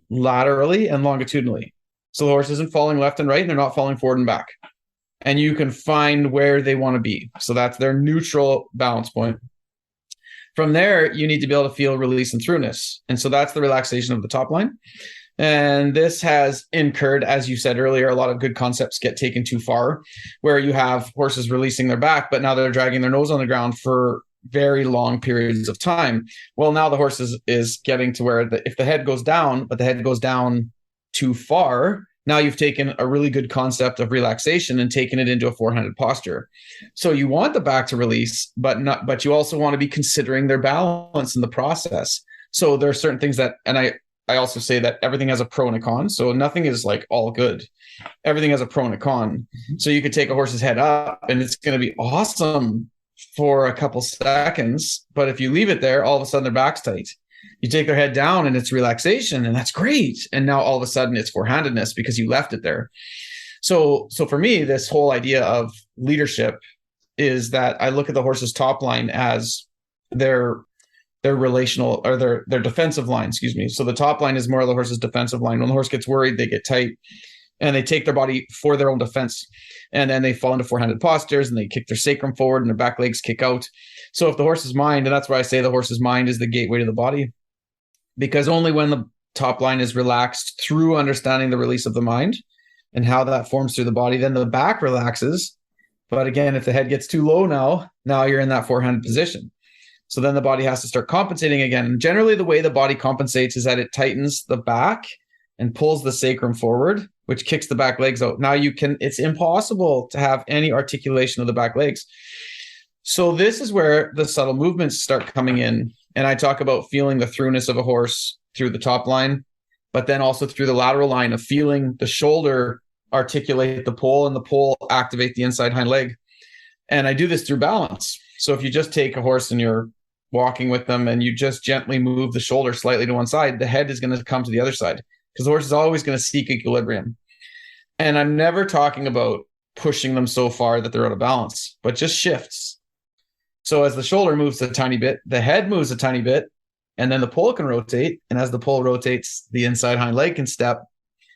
laterally and longitudinally. So the horse isn't falling left and right, and they're not falling forward and back. And you can find where they want to be. So that's their neutral balance point. From there, you need to be able to feel release and throughness. And so that's the relaxation of the top line. And this has incurred, as you said earlier, a lot of good concepts get taken too far, where you have horses releasing their back, but now they're dragging their nose on the ground for very long periods of time. Well, now the horse is getting to where if the head goes down, but the head goes down too far, now you've taken a really good concept of relaxation and taken it into a four-handed posture. So you want the back to release, but you also want to be considering their balance in the process. So there are certain things that, and I also say that everything has a pro and a con. So nothing is like all good. Everything has a pro and a con. Mm-hmm. So you could take a horse's head up and it's going to be awesome for a couple seconds. But if you leave it there, all of a sudden their back's tight. You take their head down and it's relaxation, and that's great. And now all of a sudden it's four-handedness because you left it there. So for me, this whole idea of leadership is that I look at the horse's top line as their relational, or their defensive line, excuse me. So the top line is more of the horse's defensive line. When the horse gets worried, they get tight and they take their body for their own defense. And then they fall into four-handed postures and they kick their sacrum forward and their back legs kick out. So if the horse's mind, and that's why I say the horse's mind is the gateway to the body, because only when the top line is relaxed through understanding the release of the mind and how that forms through the body, then the back relaxes. But again, if the head gets too low now you're in that four-handed position. So then the body has to start compensating again. And generally the way the body compensates is that it tightens the back and pulls the sacrum forward, which kicks the back legs out. Now it's impossible to have any articulation of the back legs. So this is where the subtle movements start coming in. And I talk about feeling the throughness of a horse through the top line, but then also through the lateral line of feeling the shoulder articulate the pole and the pole activate the inside hind leg. And I do this through balance. So if you just take a horse and you're walking with them and you just gently move the shoulder slightly to one side, the head is going to come to the other side because the horse is always going to seek equilibrium. And I'm never talking about pushing them so far that they're out of balance, but just shifts. So as the shoulder moves a tiny bit, the head moves a tiny bit, and then the pole can rotate. And as the pole rotates, the inside hind leg can step.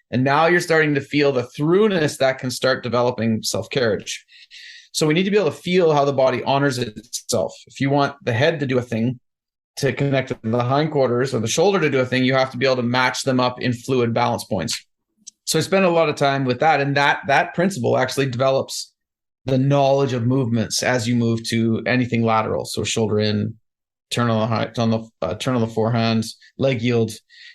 And now you're starting to feel the throughness that can start developing self-carriage. So we need to be able to feel how the body honors itself. If you want the head to do a thing to connect to the hindquarters, or the shoulder to do a thing, you have to be able to match them up in fluid balance points. So I spend a lot of time with that. And that principle actually develops the knowledge of movements as you move to anything lateral. So shoulder in, turn on the forehand, leg yield,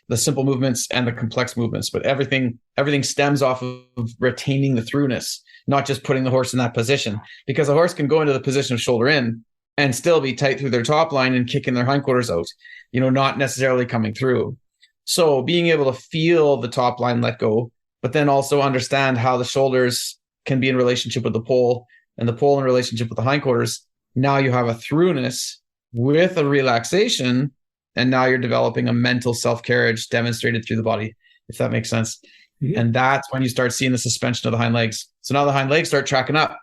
the simple movements and the complex movements. But everything stems off of retaining the throughness, not just putting the horse in that position, because a horse can go into the position of shoulder in and still be tight through their top line and kicking their hindquarters out, not necessarily coming through. So being able to feel the top line let go, but then also understand how the shoulders can be in relationship with the pole and the pole in relationship with the hindquarters. Now you have a throughness with a relaxation, and now you're developing a mental self-carriage demonstrated through the body, if that makes sense. Mm-hmm. And that's when you start seeing the suspension of the hind legs. So now the hind legs start tracking up.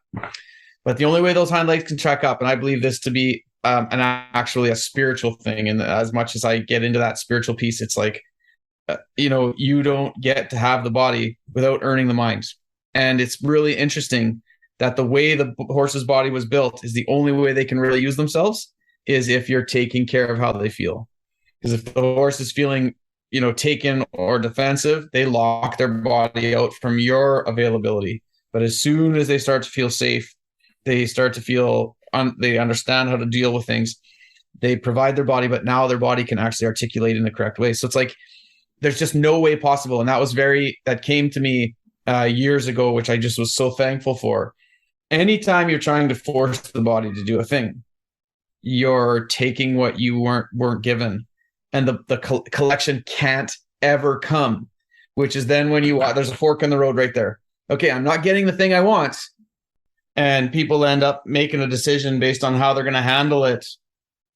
But the only way those hind legs can track up, and I believe this to be actually a spiritual thing, and as much as I get into that spiritual piece, it's like, you don't get to have the body without earning the mind. And it's really interesting that the way the horse's body was built is the only way they can really use themselves is if you're taking care of how they feel. Because if the horse is feeling, taken or defensive, they lock their body out from your availability. But as soon as they start to feel safe, they start to feel, they understand how to deal with things. They provide their body, but now their body can actually articulate in the correct way. So it's like, there's just no way possible. And that came to me years ago, which I just was so thankful for. Anytime you're trying to force the body to do a thing, you're taking what you weren't given, and the collection can't ever come, which is then when there's a fork in the road right there. Okay, I'm not getting the thing I want, and people end up making a decision based on how they're going to handle it.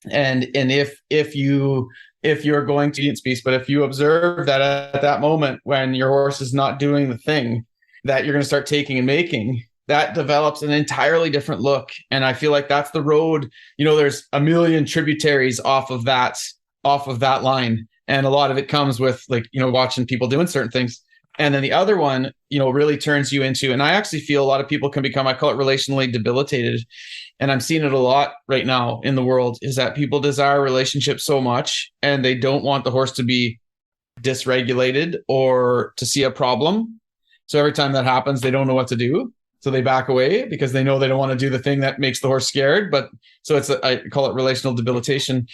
And if you're going to speech, but if you observe that at that moment when your horse is not doing the thing that you're going to start taking and making, that develops an entirely different look. And I feel like that's the road. There's a million tributaries off of that line. And a lot of it comes with watching people doing certain things. And then the other one, really turns you into, and I actually feel a lot of people can become, I call it relationally debilitated. And I'm seeing it a lot right now in the world, is that people desire relationships so much and they don't want the horse to be dysregulated or to see a problem. So every time that happens, they don't know what to do. So they back away because they know they don't want to do the thing that makes the horse scared. But so I call it relational debilitation.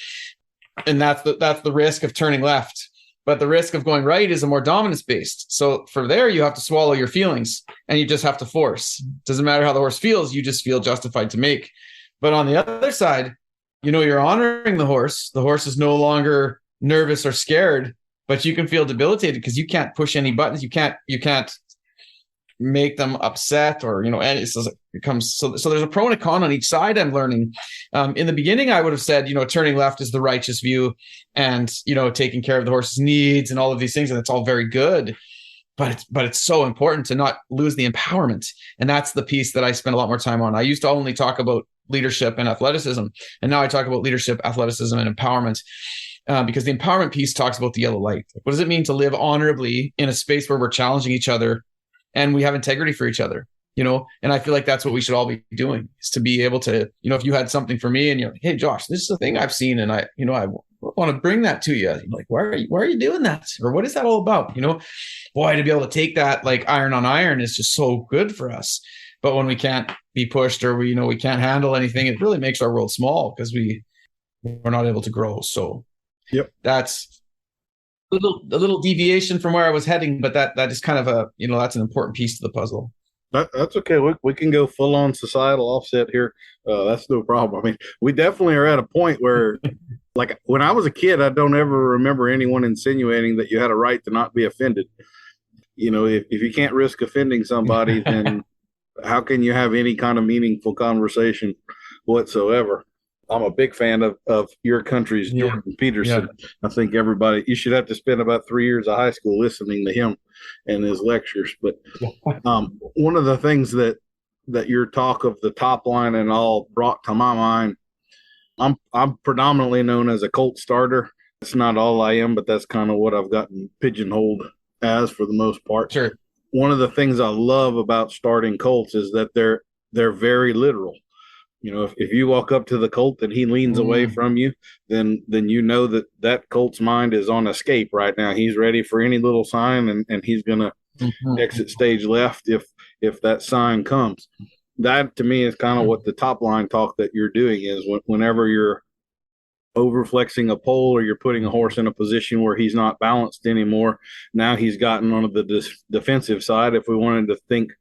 And that's the risk of turning left. But the risk of going right is a more dominance based. So for there, you have to swallow your feelings and you just have to force. Doesn't matter how the horse feels, you just feel justified to make. But on the other side, you're honoring the horse. The horse is no longer nervous or scared, but you can feel debilitated because you can't push any buttons. You can't make them upset, or and it comes so there's a pro and a con on each side. I'm learning. In the beginning I would have said turning left is the righteous view, and taking care of the horse's needs and all of these things, and it's all very good, but it's so important to not lose the empowerment. And that's the piece that I spend a lot more time on. I used to only talk about leadership and athleticism, and now I talk about leadership, athleticism, and empowerment. Because the empowerment piece talks about the yellow light. What does it mean to live honorably in a space where we're challenging each other and we have integrity for each other, and I feel like that's what we should all be doing, is to be able to, if you had something for me and you're like, hey, Josh, this is a thing I've seen and I want to bring that to you. You're like, why are you doing that? Or what is that all about? Boy, to be able to take that like iron on iron is just so good for us. But when we can't be pushed, or we can't handle anything, it really makes our world small because we're not able to grow. So yep, that's a little deviation from where I was heading, but that is kind of a, that's an important piece to the puzzle. That's okay. We can go full on societal offset here. That's no problem. I mean, we definitely are at a point where, like when I was a kid, I don't ever remember anyone insinuating that you had a right to not be offended. If you can't risk offending somebody, then how can you have any kind of meaningful conversation whatsoever? I'm a big fan of your country's Jordan Peterson. Yeah. I think you should have to spend about 3 years of high school listening to him and his lectures. But one of the things that your talk of the top line and all brought to my mind, I'm predominantly known as a colt starter. It's not all I am, but that's kind of what I've gotten pigeonholed as for the most part. Sure. One of the things I love about starting colts is that they're very literal. If you walk up to the colt and he leans away from you, then that colt's mind is on escape right now. He's ready for any little sign, and he's going to exit stage left if that sign comes. That to me is kind of what the top line talk that you're doing is. Whenever you're overflexing a pole or you're putting a horse in a position where he's not balanced anymore, now he's gotten on the defensive side. If we wanted to think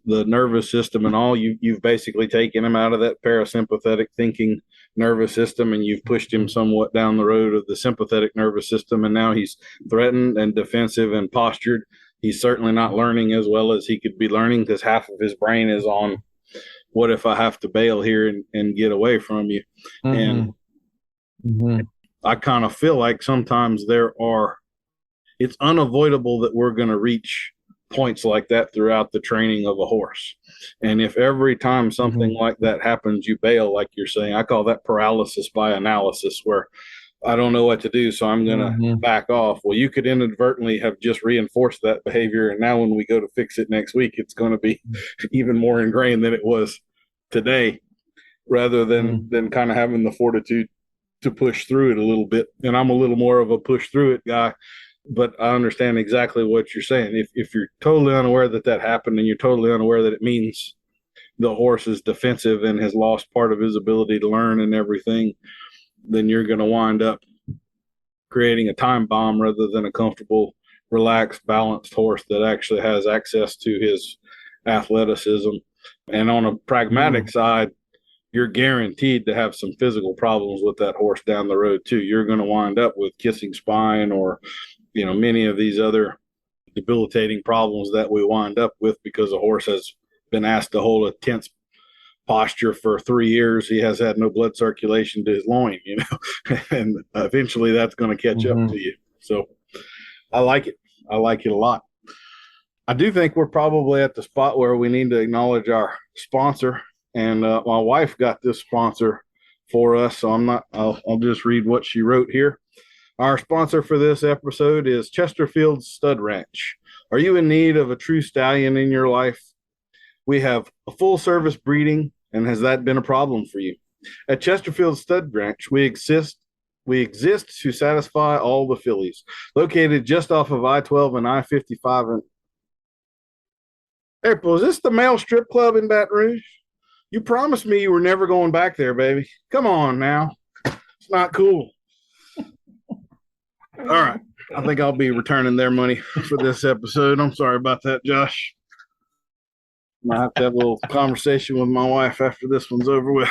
the nervous system and all, you've basically taken him out of that parasympathetic thinking nervous system, and you've pushed him somewhat down the road of the sympathetic nervous system, and now he's threatened and defensive and postured. He's certainly not learning as well as he could be learning, because half of his brain is on, what if I have to bail here and get away from you? And I kind of feel like sometimes it's unavoidable that we're going to reach points like that throughout the training of a horse. And if every time something like that happens, you bail, like you're saying, I call that paralysis by analysis, where I don't know what to do, so I'm going to back off. Well, you could inadvertently have just reinforced that behavior. And now when we go to fix it next week, it's going to be even more ingrained than it was today, rather than kind of having the fortitude to push through it a little bit. And I'm a little more of a push through it guy. But I understand exactly what you're saying. If you're totally unaware that happened, and you're totally unaware that it means the horse is defensive and has lost part of his ability to learn and everything, then you're going to wind up creating a time bomb rather than a comfortable, relaxed, balanced horse that actually has access to his athleticism. And on a pragmatic side, you're guaranteed to have some physical problems with that horse down the road too. You're going to wind up with kissing spine, or many of these other debilitating problems that we wind up with because a horse has been asked to hold a tense posture for 3 years. He has had no blood circulation to his loin, and eventually that's going to catch up to you. So I like it. I like it a lot. I do think we're probably at the spot where we need to acknowledge our sponsor. And my wife got this sponsor for us, so I'll just read what she wrote here. Our sponsor for this episode is Chesterfield Stud Ranch. Are you in need of a true stallion in your life? We have a full-service breeding, and has that been a problem for you? At Chesterfield Stud Ranch, we exist to satisfy all the fillies. Located just off of I-12 and I-55 April, is this the male strip club in Baton Rouge? You promised me you were never going back there, baby. Come on now. It's not cool. All right. I think I'll be returning their money for this episode. I'm sorry about that, Josh. I have to have a little conversation with my wife after this one's over with.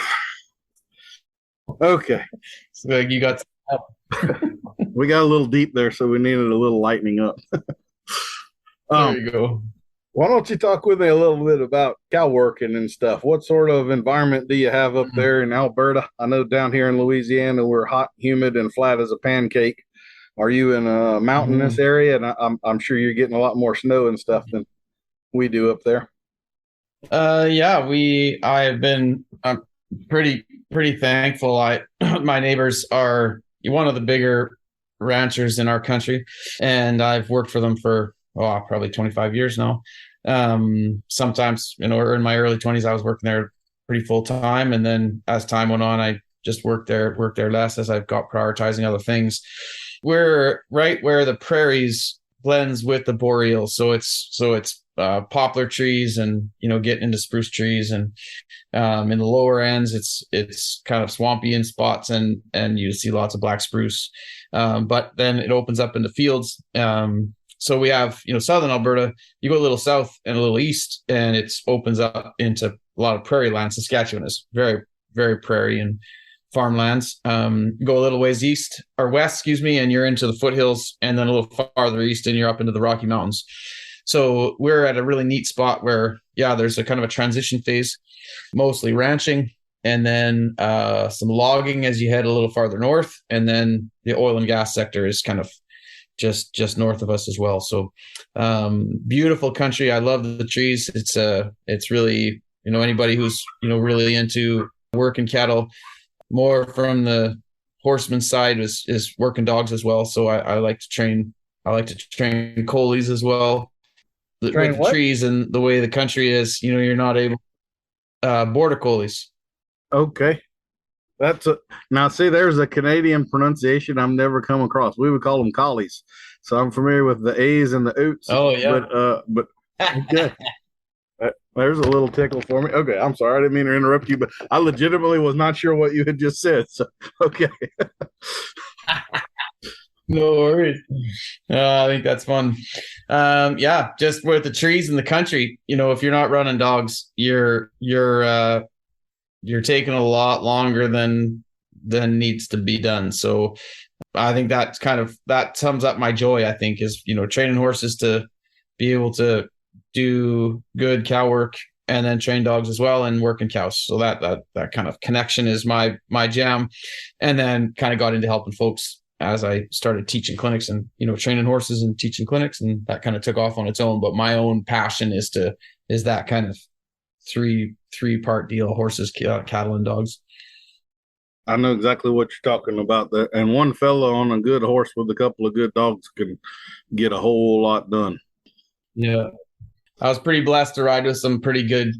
Okay. So you got We got a little deep there, so we needed a little lightening up. there you go. Why don't you talk with me a little bit about cow working and stuff? What sort of environment do you have up there in Alberta? I know down here in Louisiana, we're hot, humid, and flat as a pancake. Are you in a mountainous area? And I'm sure you're getting a lot more snow and stuff than we do up there. Yeah, I'm pretty thankful. My neighbors are one of the bigger ranchers in our country, and I've worked for them for probably 25 years now. Sometimes, in my early 20s, I was working there pretty full time, and then as time went on, I just worked there less as I've got prioritizing other things. We're right where the prairies blends with the boreal, so it's poplar trees and getting into spruce trees, and in the lower ends it's kind of swampy in spots, and you see lots of black spruce, but then it opens up into fields. So we have southern Alberta. You go a little south and a little east, and it opens up into a lot of prairie land. Saskatchewan is very, very prairie and farmlands. You go a little ways east or west, and you're into the foothills, and then a little farther east and you're up into the Rocky Mountains. So we're at a really neat spot where, there's a kind of a transition phase, mostly ranching, and then some logging as you head a little farther north. And then the oil and gas sector is kind of just north of us as well. So beautiful country. I love the trees. It's really, anybody who's, really into working cattle, more from the horseman side is working dogs as well. So I like to train coolies as well. With the trees and the way the country is, you're not able border collies. Okay. Now see, there's a Canadian pronunciation I've never come across. We would call them collies. So I'm familiar with the A's and the oots. Oh yeah. But okay. There's a little tickle for me. Okay, I'm sorry. I didn't mean to interrupt you, but I legitimately was not sure what you had just said. So, okay. No worries. I think that's fun. Just with the trees in the country, if you're not running dogs, you're taking a lot longer than needs to be done. So I think that sums up my joy, I think, is, training horses to be able to do good cow work and then train dogs as well and working cows. So that kind of connection is my jam. And then kind of got into helping folks as I started teaching clinics and, training horses and teaching clinics, and that kind of took off on its own. But my own passion is that kind of three-part deal: horses, cattle, and dogs. I know exactly what you're talking about. That, and one fellow on a good horse with a couple of good dogs can get a whole lot done. Yeah, I was pretty blessed to ride with some pretty good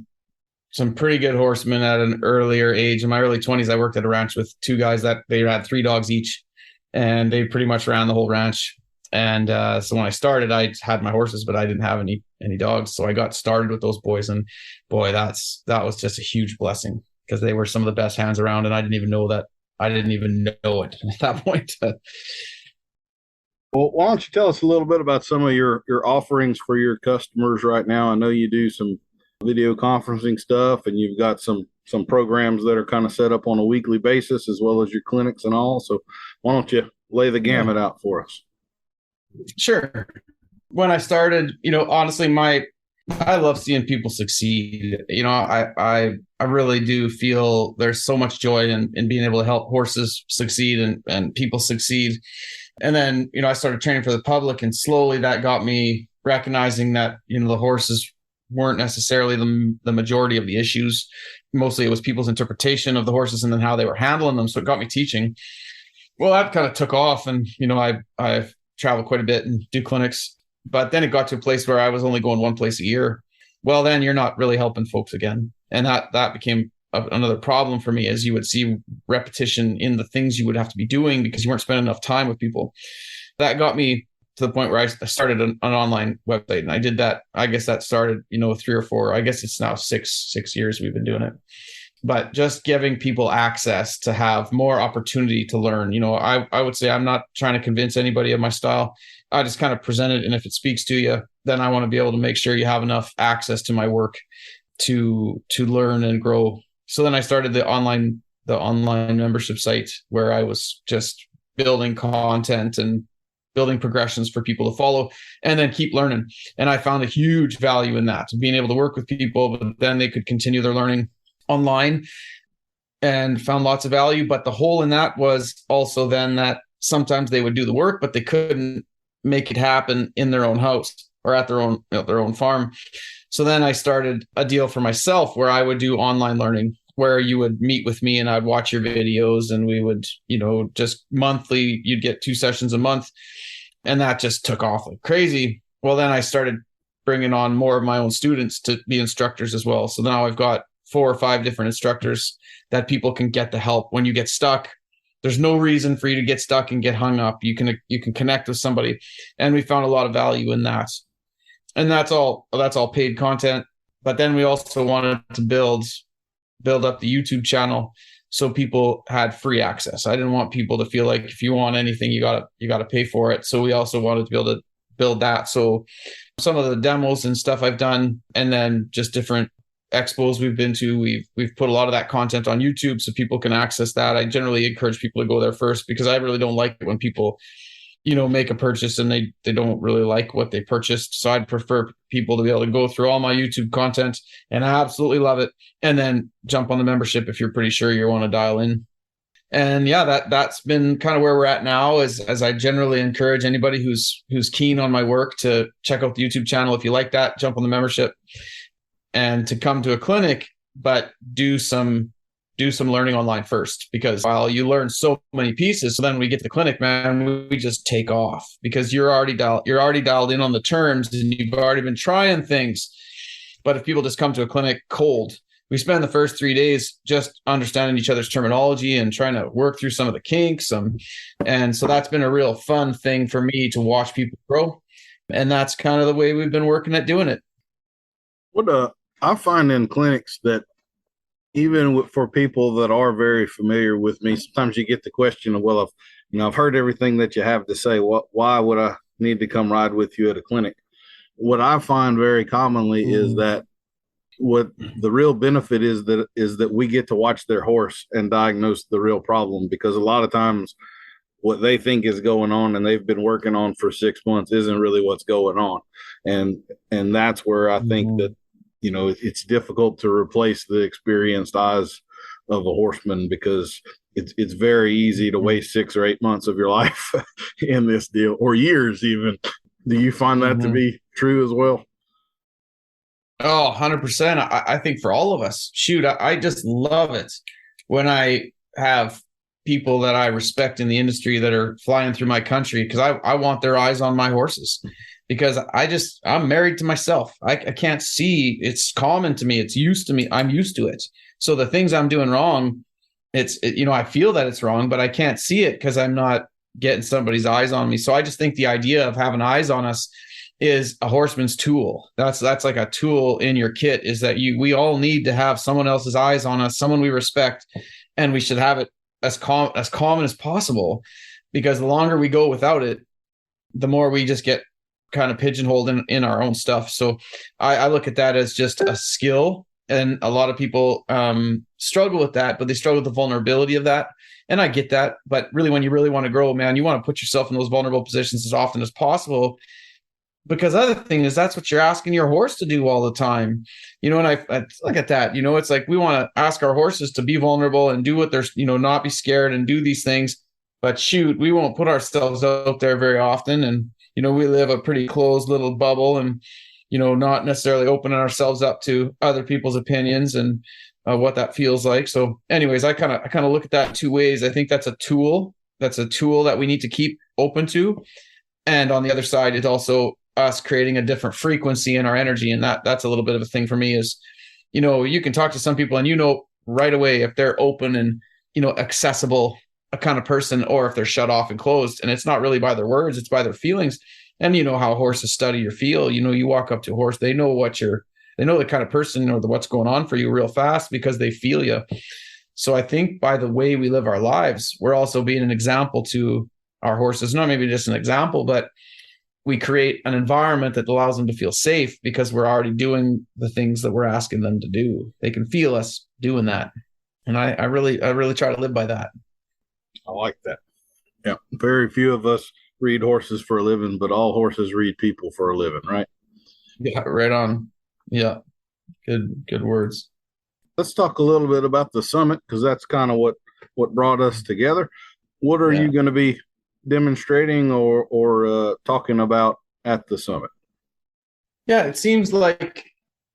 horsemen at an earlier age. In my early 20s, I worked at a ranch with two guys that they had 3 dogs each, and they pretty much ran the whole ranch. And so when I started, I had my horses, but I didn't have any dogs. So I got started with those boys, and boy, that was just a huge blessing, because they were some of the best hands around, and I didn't even know it at that point. Well, why don't you tell us a little bit about some of your offerings for your customers right now? I know you do some video conferencing stuff, and you've got some programs that are kind of set up on a weekly basis, as well as your clinics and all. So why don't you lay the gamut out for us? Sure. When I started, honestly, I love seeing people succeed. I really do feel there's so much joy in being able to help horses succeed and people succeed. And then, I started training for the public, and slowly that got me recognizing that, the horses weren't necessarily the majority of the issues. Mostly it was people's interpretation of the horses and then how they were handling them. So it got me teaching. Well, that kind of took off, and, I've traveled quite a bit and do clinics, but then it got to a place where I was only going one place a year. Well, then you're not really helping folks again. And that became another problem for me, as you would see repetition in the things you would have to be doing because you weren't spending enough time with people. That got me to the point where I started an online website, and I did that. I guess that started, 3 or 4. I guess it's now six years we've been doing it. But just giving people access to have more opportunity to learn. I would say I'm not trying to convince anybody of my style. I just kind of present it, and if it speaks to you, then I want to be able to make sure you have enough access to my work to learn and grow. So then I started the online membership site, where I was just building content and building progressions for people to follow and then keep learning. And I found a huge value in that, being able to work with people, but then they could continue their learning online, and found lots of value. But the hole in that was also then that sometimes they would do the work, but they couldn't make it happen in their own house or at their own farm. So then I started a deal for myself where I would do online learning, where you would meet with me and I'd watch your videos, and we would, just monthly, you'd get 2 sessions a month, and that just took off like crazy. Well, then I started bringing on more of my own students to be instructors as well. So now I've got 4 or 5 different instructors that people can get the help when you get stuck. There's no reason for you to get stuck and get hung up. You can connect with somebody, and we found a lot of value in that. And that's all paid content. But then we also wanted to build up the YouTube channel so people had free access. I didn't want people to feel like if you want anything, you gotta pay for it. So we also wanted to be able to build that. So some of the demos and stuff I've done, and then just different expos we've been to, we've put a lot of that content on YouTube so people can access that. I generally encourage people to go there first, because I really don't like it when people make a purchase and they don't really like what they purchased. So I'd prefer people to be able to go through all my YouTube content and I absolutely love it, and then jump on the membership if you're pretty sure you want to dial in. And yeah, that's been kind of where we're at now, as I generally encourage anybody who's keen on my work to check out the YouTube channel. If you like that, jump on the membership, and to come to a clinic, but do some learning online first, because while you learn so many pieces, so then we get to the clinic, man, we just take off, because you're already dialed in on the terms and you've already been trying things. But if people just come to a clinic cold, we spend the first 3 days just understanding each other's terminology and trying to work through some of the kinks. And so that's been a real fun thing for me to watch people grow. And that's kind of the way we've been working at doing it. What I find in clinics that even for people that are very familiar with me, sometimes you get the question of, well, I've heard everything that you have to say. Why would I need to come ride with you at a clinic? What I find very commonly is that what the real benefit is that we get to watch their horse and diagnose the real problem, because a lot of times what they think is going on and they've been working on for 6 months isn't really what's going on. And that's where I think that, it's difficult to replace the experienced eyes of a horseman, because it's very easy to waste 6 or 8 months of your life in this deal, or years even. Do you find that to be true as well? Oh, 100%. I think for all of us, shoot, I just love it when I have people that I respect in the industry that are flying through my country, because I want their eyes on my horses, because I'm married to myself. I can't see. It's common to me. It's used to me. I'm used to it. So the things I'm doing wrong, I feel that it's wrong, but I can't see it because I'm not getting somebody's eyes on me. So I just think the idea of having eyes on us is a horseman's tool. That's like a tool in your kit, is that we all need to have someone else's eyes on us, someone we respect, and we should have it as common as possible, because the longer we go without it, the more we just get kind of pigeonholed in our own stuff. So I look at that as just a skill, and a lot of people struggle with that, but they struggle with the vulnerability of that. And I get that, but really, when you really want to grow, man, you want to put yourself in those vulnerable positions as often as possible, because other thing is that's what you're asking your horse to do all the time. And I look at that, it's like we want to ask our horses to be vulnerable and do what they're, not be scared and do these things. But shoot, we won't put ourselves out there very often. And, we live a pretty closed little bubble, and, not necessarily opening ourselves up to other people's opinions and what that feels like. So anyways, I kind of look at that 2 ways. I think that's a tool. That's a tool that we need to keep open to. And on the other side, it's also us creating a different frequency in our energy. And that's a little bit of a thing for me is, you can talk to some people and right away if they're open and, accessible, a kind of person, or if they're shut off and closed. And it's not really by their words, it's by their feelings. And you know how horses study your feel. You know, you walk up to a horse, they know the kind of person or what's going on for you real fast because they feel you. So I think by the way we live our lives, we're also being an example to our horses. Not maybe just an example, but we create an environment that allows them to feel safe because we're already doing the things that we're asking them to do. They can feel us doing that. And I really try to live by that. I like that. Yeah. Very few of us read horses for a living, but all horses read people for a living, right? Yeah, right on. Yeah. Good words. Let's talk a little bit about the summit, because that's kind of what brought us together. What are you going to be demonstrating or talking about at the summit? Yeah, it seems like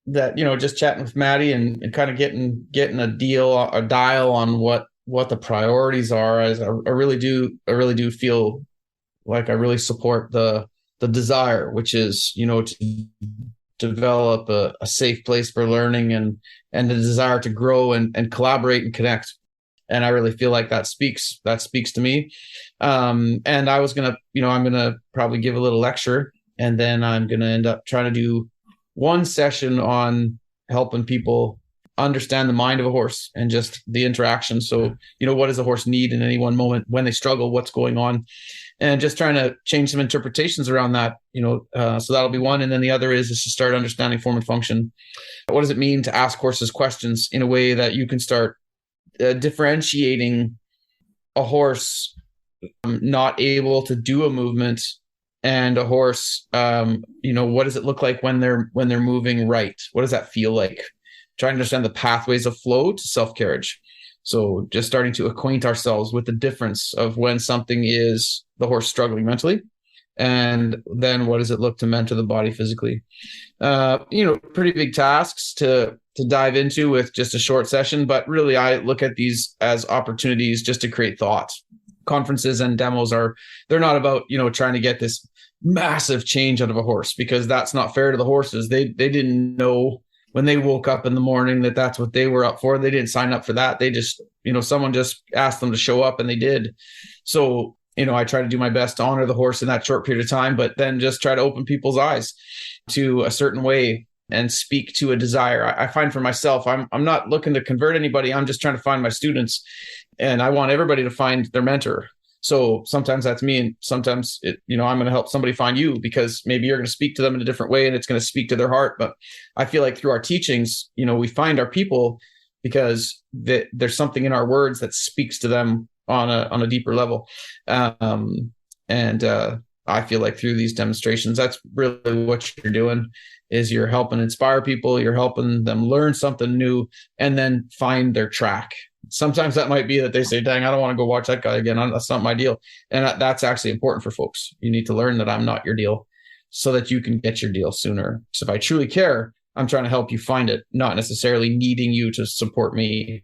that, you know, just chatting with Maddie and kind of getting a dial on what the priorities are. As I really do feel like I really support the desire, which is, you know, to develop a safe place for learning and the desire to grow and collaborate and connect. And I really feel like that speaks to me. And I was gonna, you know, I'm gonna probably give a little lecture, and then I'm gonna end up trying to do one session on helping people understand the mind of a horse and just the interaction. So, you know, what does a horse need in any one moment when they struggle? What's going on? And just trying to change some interpretations around that, you know. So that'll be one. And then the other is to start understanding form and function. What does it mean to ask horses questions in a way that you can start differentiating a horse not able to do a movement and a horse, you know, what does it look like when they're moving right? What does that feel like? Trying to understand the pathways of flow to self-carriage. So just starting to acquaint ourselves with the difference of when something is the horse struggling mentally, and then what does it look to mentor the body physically. You know, pretty big tasks to dive into with just a short session, but really I look at these as opportunities just to create thought. Conferences and demos they're not about, you know, trying to get this massive change out of a horse, because that's not fair to the horses. They didn't know when they woke up in the morning that that's what they were up for. They didn't sign up for that. They just, you know, someone just asked them to show up and they did. So, you know, I try to do my best to honor the horse in that short period of time, but then just try to open people's eyes to a certain way and speak to a desire. I find for myself, I'm not looking to convert anybody. I'm just trying to find my students, and I want everybody to find their mentor. So sometimes that's me, and sometimes you know, I'm going to help somebody find you, because maybe you're going to speak to them in a different way and it's going to speak to their heart. But I feel like through our teachings, you know, we find our people because there's something in our words that speaks to them on a deeper level. I feel like through these demonstrations, that's really what you're doing, is you're helping inspire people, you're helping them learn something new and then find their track. Sometimes that might be that they say, dang, I don't want to go watch that guy again. That's not my deal. And that's actually important for folks. You need to learn that I'm not your deal so that you can get your deal sooner. So if I truly care, I'm trying to help you find it, not necessarily needing you to support me,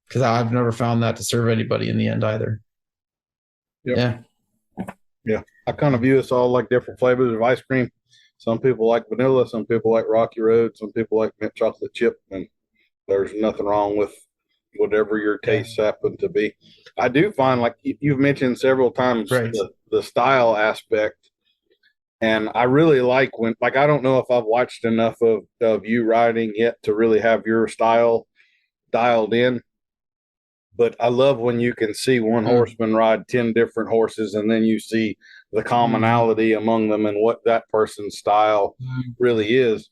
because I've never found that to serve anybody in the end either. Yep. Yeah. Yeah. I kind of view us all like different flavors of ice cream. Some people like vanilla, some people like Rocky Road, some people like mint chocolate chip, and there's nothing wrong with whatever your tastes happen to be. I do find, like you've mentioned several times, right, the style aspect. And I really like when, like, I don't know if I've watched enough of you riding yet to really have your style dialed in. But I love when you can see one horseman ride 10 different horses, and then you see the commonality among them and what that person's style really is.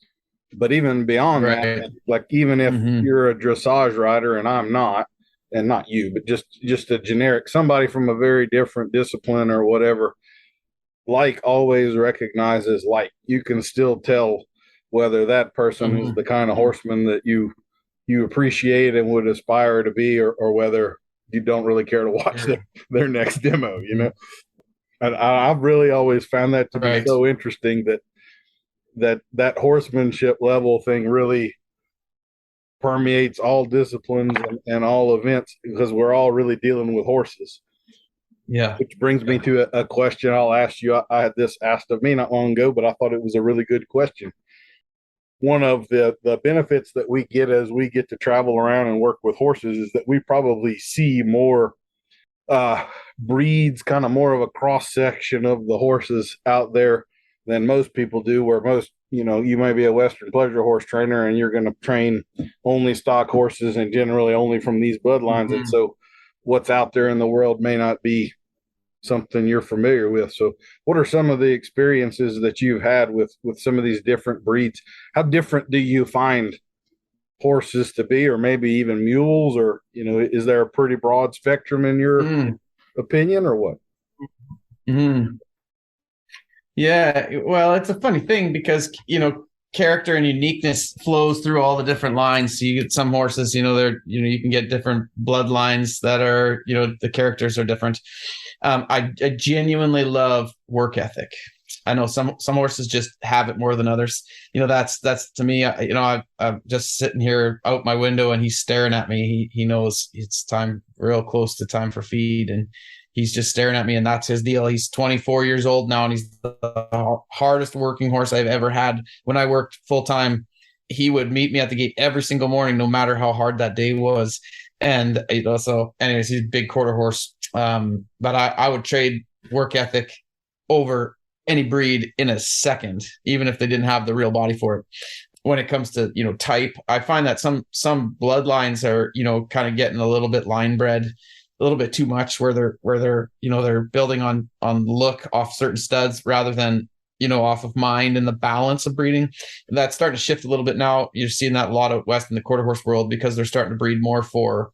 But even beyond that, like even if you're a dressage rider and I'm not, and not you, but just a generic somebody from a very different discipline or whatever, like always recognizes like. You can still tell whether that person is the kind of horseman that you appreciate and would aspire to be, or whether you don't really care to watch their next demo, you know. And I've really always found that to be so interesting, that horsemanship level thing really permeates all disciplines and all events, because we're all really dealing with horses. Yeah. Which brings me to a question I'll ask you. I had this asked of me not long ago, but I thought it was a really good question. One of the benefits that we get as we get to travel around and work with horses is that we probably see more breeds, kind of more of a cross section of the horses out there than most people do, where most, you may be a Western pleasure horse trainer and you're going to train only stock horses and generally only from these bloodlines. And so what's out there in the world may not be something you're familiar with. So what are some of the experiences that you've had with some of these different breeds? How different do you find horses to be, or maybe even mules, or is there a pretty broad spectrum in your opinion, or what? Yeah, well, it's a funny thing because character and uniqueness flows through all the different lines. So you get some horses, you can get different bloodlines that are, the characters are different. I genuinely love work ethic. I know some horses just have it more than others. That's to me. I'm just sitting here out my window and he's staring at me. He knows it's time, real close to time for feed, and he's just staring at me, and that's his deal. He's 24 years old now, and he's the hardest working horse I've ever had. When I worked full time, he would meet me at the gate every single morning, no matter how hard that day was. And so anyways, he's a big quarter horse. But I would trade work ethic over any breed in a second, even if they didn't have the real body for it. When it comes to, type, I find that some bloodlines are, kind of getting a little bit line bred, a little bit too much, where they're building on look off certain studs rather than, off of mind and the balance of breeding. And that's starting to shift a little bit now. You're seeing that a lot of west in the quarter horse world, because they're starting to breed more for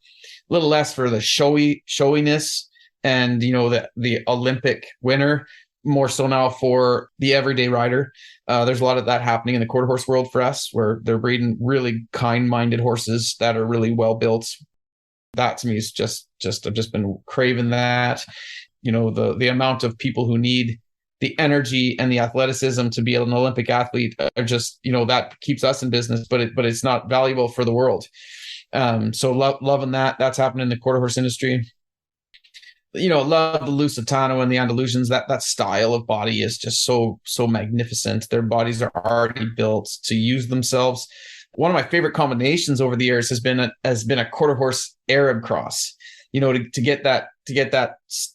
a little less for the showiness and, the Olympic winner, more so now for the everyday rider. There's a lot of that happening in the quarter horse world for us, where they're breeding really kind-minded horses that are really well built. That to me is just I've just been craving that. The amount of people who need the energy and the athleticism to be an Olympic athlete are just, that keeps us in business, but it's not valuable for the world. So loving that. That's happening in the quarter horse industry. Love the Lusitano and the Andalusians. That style of body is just so magnificent. Their bodies are already built to use themselves. One of my favorite combinations over the years has been a quarter horse Arab cross. To get that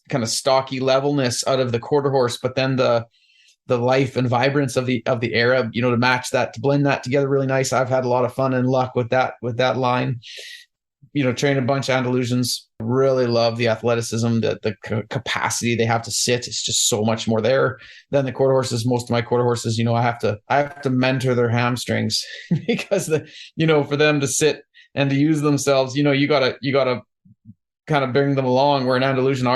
kind of stocky levelness out of the quarter horse, but then the life and vibrance of the Arab, to match that, to blend that together really nice. I've had a lot of fun and luck with that line. Train a bunch of Andalusians. Really love the athleticism, the capacity they have to sit. It's just so much more there than the quarter horses. Most of my quarter horses, I have to mentor their hamstrings because for them to sit and to use themselves, you gotta kind of bring them along. Where an Andalusian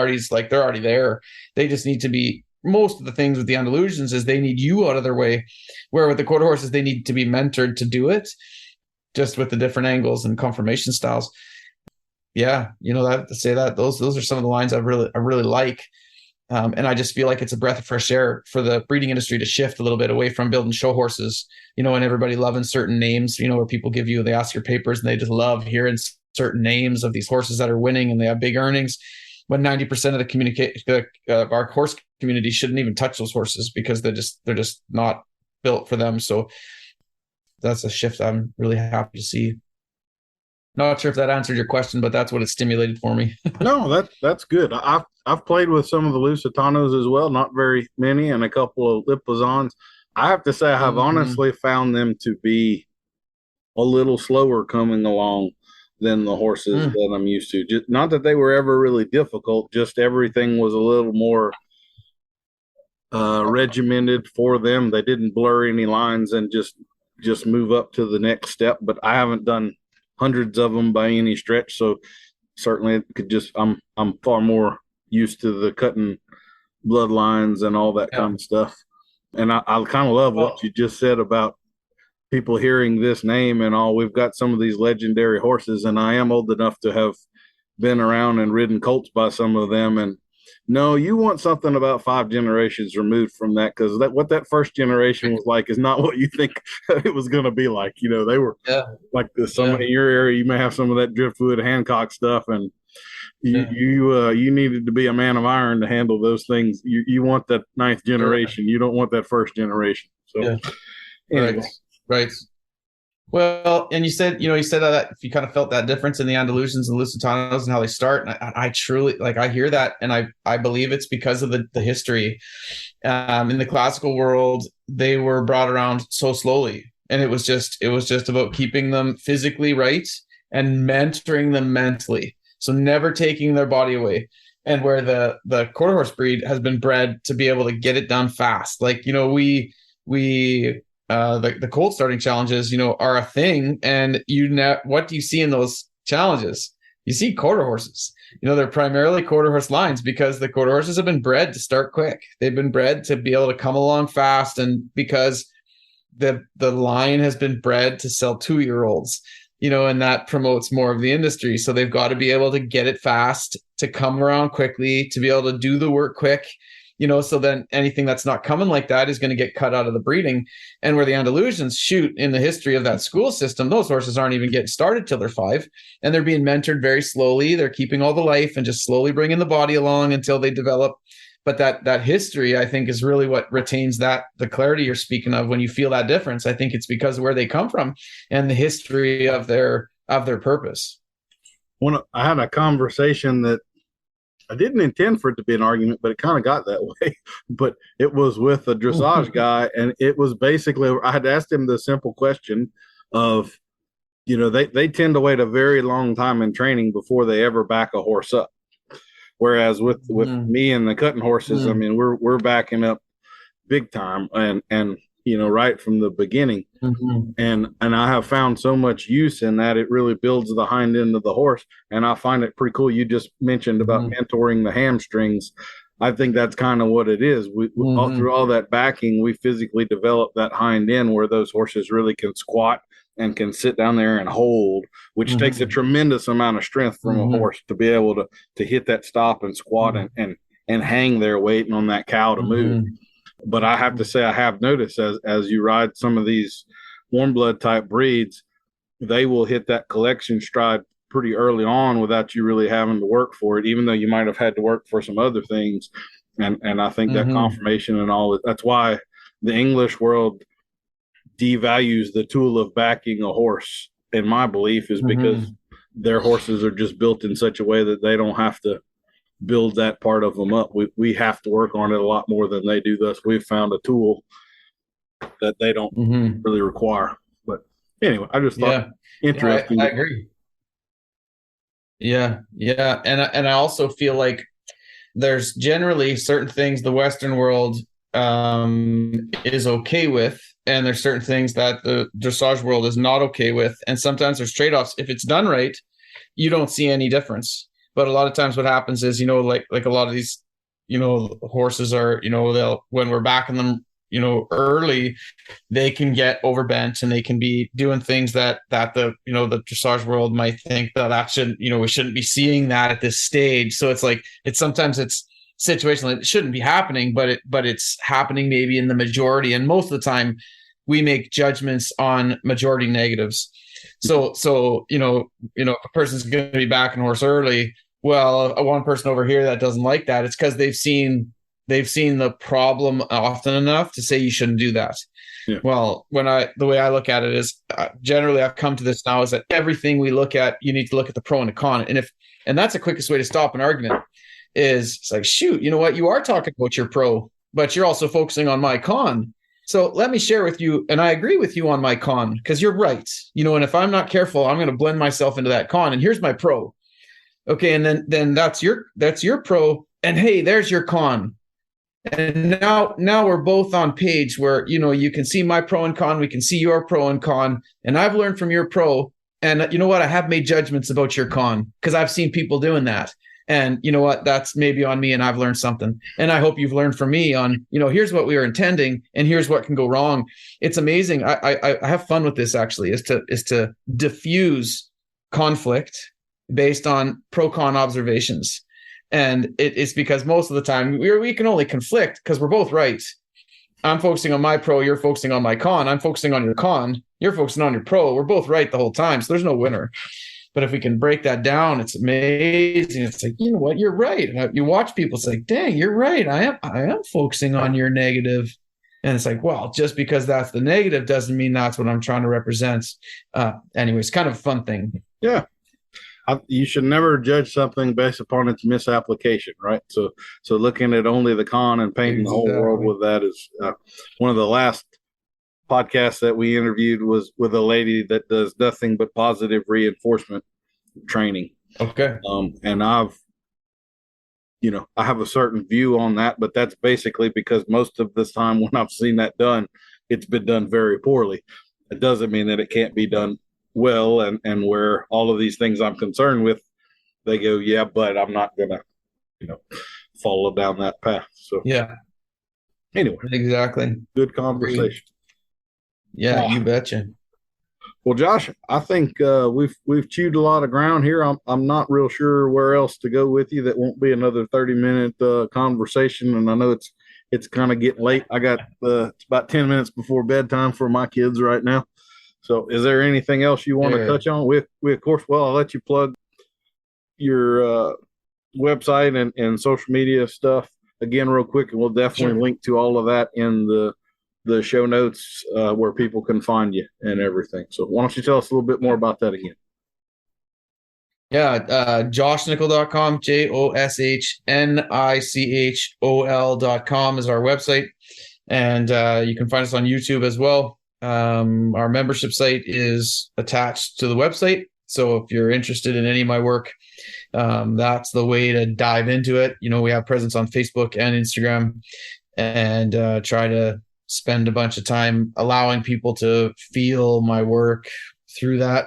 they're already there. They just need to be. Most of the things with the Andalusians is they need you out of their way, where with the quarter horses they need to be mentored to do it, just with the different angles and conformation styles. Yeah, that to say that those are some of the lines I really like, and I just feel like it's a breath of fresh air for the breeding industry to shift a little bit away from building show horses, and everybody loving certain names, where people they ask your papers and they just love hearing certain names of these horses that are winning and they have big earnings, when 90% of our horse community shouldn't even touch those horses because they're just not built for them. So that's a shift I'm really happy to see. Not sure if that answered your question, but that's what it stimulated for me. No, that's good. I've played with some of the Lusitanos as well, not very many, and a couple of Lipizzans. I have to say I have honestly found them to be a little slower coming along than the horses that I'm used to. Just not that they were ever really difficult, just everything was a little more regimented for them. They didn't blur any lines and just move up to the next step. But I haven't done hundreds of them by any stretch, so certainly it could just I'm far more used to the cutting bloodlines and all that kind of stuff. And I kind of love what you just said about people hearing this name and all. We've got some of these legendary horses, and I am old enough to have been around and ridden colts by some of them. And no, you want something about 5 generations removed from that, because what that first generation was like is not what you think it was going to be like. They were like some in your area. You may have some of that driftwood Hancock stuff, and you needed to be a man of iron to handle those things. You want that 9th generation. You don't want that first generation. So, anyway. Right. Well, and you said that if you kind of felt that difference in the Andalusians and Lusitanos and how they start, and I truly like, I hear that, and I believe it's because of the history. In the classical world, they were brought around so slowly, and it was just about keeping them physically right and mentoring them mentally. So never taking their body away. And where the quarter horse breed has been bred to be able to get it done fast. Like, we the cold starting challenges, are a thing. And what do you see in those challenges? You see quarter horses. They're primarily quarter horse lines because the quarter horses have been bred to start quick. They've been bred to be able to come along fast, and because the line has been bred to sell 2-year-olds, and that promotes more of the industry. So they've got to be able to get it fast, to come around quickly, to be able to do the work quick, so then anything that's not coming like that is going to get cut out of the breeding. And where the Andalusians shoot in the history of that school system, those horses aren't even getting started till they're 5, and they're being mentored very slowly. They're keeping all the life and just slowly bringing the body along until they develop. But that history, I think, is really what retains the clarity you're speaking of when you feel that difference. I think it's because of where they come from and the history of their purpose. I had a conversation that I didn't intend for it to be an argument, but it kind of got that way. But it was with a dressage guy, and it was basically, I had asked him the simple question of, they tend to wait a very long time in training before they ever back a horse up. Whereas with me and the cutting horses, I mean, we're backing up big time and right from the beginning. And I have found so much use in that it really builds the hind end of the horse. And I find it pretty cool. You just mentioned about mentoring the hamstrings. I think that's kind of what it is. We all through all that backing, we physically develop that hind end where those horses really can squat and can sit down there and hold, which takes a tremendous amount of strength from a horse to be able to hit that stop and squat and hang there waiting on that cow to move. But I have to say, I have noticed as you ride some of these warm blood type breeds, they will hit that collection stride pretty early on without you really having to work for it, even though you might have had to work for some other things. And I think that confirmation and all, that's why the English world devalues the tool of backing a horse, in my belief, is because their horses are just built in such a way that they don't have to build that part of them up. We have to work on it a lot more than they do. Thus, we've found a tool that they don't really require. But anyway, I just thought interesting. I agree. Yeah. And I also feel like there's generally certain things the Western world is okay with, and there's certain things that the dressage world is not okay with. And sometimes there's trade-offs. If it's done right, you don't see any difference. But a lot of times what happens is, like a lot of these, horses are, when we're backing them, early, they can get overbent and they can be doing things that the dressage world might think that shouldn't, we shouldn't be seeing that at this stage. So it's like, sometimes it's situational. It shouldn't be happening, but it's happening maybe in the majority. And most of the time we make judgments on majority negatives. So if a person's going to be backing a horse early, well, one person over here that doesn't like that, it's because they've seen the problem often enough to say you shouldn't do that. Yeah. Well, the way I look at it is generally I've come to this now is that everything we look at, you need to look at the pro and the con. And that's the quickest way to stop an argument is it's like, shoot, you know what? You are talking about your pro, but you're also focusing on my con. So let me share with you, and I agree with you on my con because you're right. And if I'm not careful, I'm going to blend myself into that con. And here's my pro. Okay, and then that's your pro, and hey, there's your con. And now we're both on page where you can see my pro and con, we can see your pro and con, and I've learned from your pro, and you know what? I have made judgments about your con because I've seen people doing that. And you know what? That's maybe on me, and I've learned something. And I hope you've learned from me on, here's what we were intending, and here's what can go wrong. It's amazing. I have fun with this actually, is to diffuse conflict based on pro-con observations. And it's because most of the time we can only conflict because we're both right. I'm focusing on my pro, you're focusing on my con. I'm focusing on your con, you're focusing on your pro. We're both right the whole time. So there's no winner. But if we can break that down, it's amazing. It's like, you know what, you're right. You watch people say, dang, you're right. I am focusing on your negative. And it's like, well, just because that's the negative doesn't mean that's what I'm trying to represent. Anyways, kind of a fun thing. Yeah. You should never judge something based upon its misapplication, right? So looking at only the con and painting the whole world with that is one of the last podcasts that we interviewed was with a lady that does nothing but positive reinforcement training. Okay. And I have a certain view on that, but that's basically because most of this time when I've seen that done, it's been done very poorly. It doesn't mean that it can't be done well, and where all of these things I'm concerned with, they go, yeah, but I'm not gonna, follow down that path. So yeah, anyway, exactly. good conversation. Yeah, you betcha. Well, Josh, I think we've chewed a lot of ground here. I'm not real sure where else to go with you. That won't be another 30-minute conversation, and I know it's kind of getting late. I got it's about 10 minutes before bedtime for my kids right now. So is there anything else you want to touch on? We of course, well, I'll let you plug your website and social media stuff again real quick, and we'll definitely link to all of that in the show notes where people can find you and everything. So why don't you tell us a little bit more about that again? Yeah, joshnichol.com, JOSHNICHOL.com is our website. And you can find us on YouTube as well. Our membership site is attached to the website. So if you're interested in any of my work, that's the way to dive into it. We have presence on Facebook and Instagram, and try to spend a bunch of time allowing people to feel my work through that.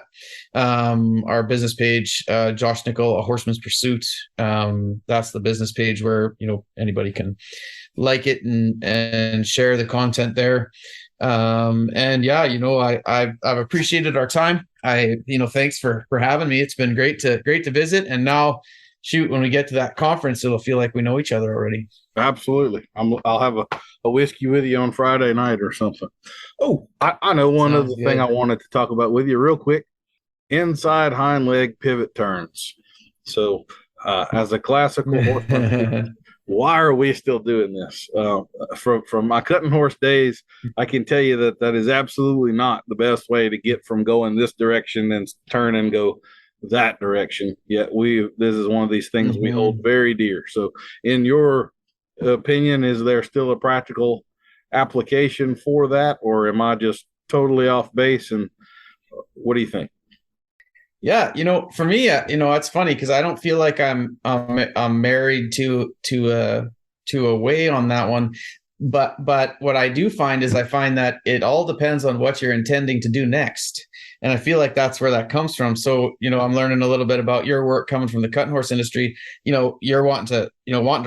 Our business page, Josh Nichol, A Horseman's Pursuit. That's the business page where, anybody can like it and share the content there. And yeah, I've appreciated our time. Thanks for having me. It's been great to visit. And now, shoot, when we get to that conference, it'll feel like we know each other already. Absolutely. I'll have a whiskey with you on Friday night or something. Oh, I know one other thing I wanted to talk about with you real quick. Inside hind leg pivot turns. So as a classical horseman, why are we still doing this? From my cutting horse days, I can tell you that is absolutely not the best way to get from going this direction and turn and go that direction. Yet this is one of these things we hold very dear. So in your opinion, is there still a practical application for that, or am I just totally off base? And what do you think? Yeah, for me, it's funny because I don't feel like I'm married to a way on that one. But what I do find is I find that it all depends on what you're intending to do next. And I feel like that's where that comes from. So, I'm learning a little bit about your work coming from the cutting horse industry. You're wanting to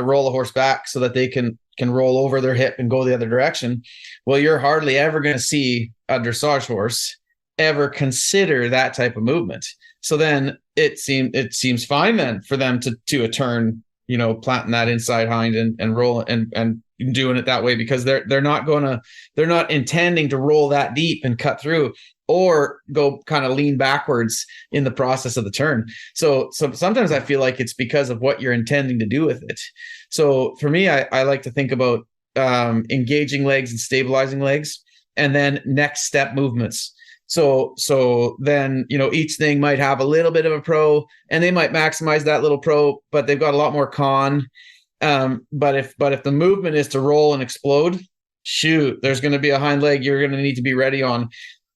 roll a horse back so that they can roll over their hip and go the other direction. Well, you're hardly ever going to see a dressage horse ever consider that type of movement. So then it seems fine then for them to a turn, planting that inside hind and roll and doing it that way, because they're not intending to roll that deep and cut through or go kind of lean backwards in the process of the turn. So sometimes I feel like it's because of what you're intending to do with it. So for me, I like to think about engaging legs and stabilizing legs, and then next step movements. So then, each thing might have a little bit of a pro, and they might maximize that little pro, but they've got a lot more con. But if the movement is to roll and explode, shoot, there's going to be a hind leg you're going to need to be ready on.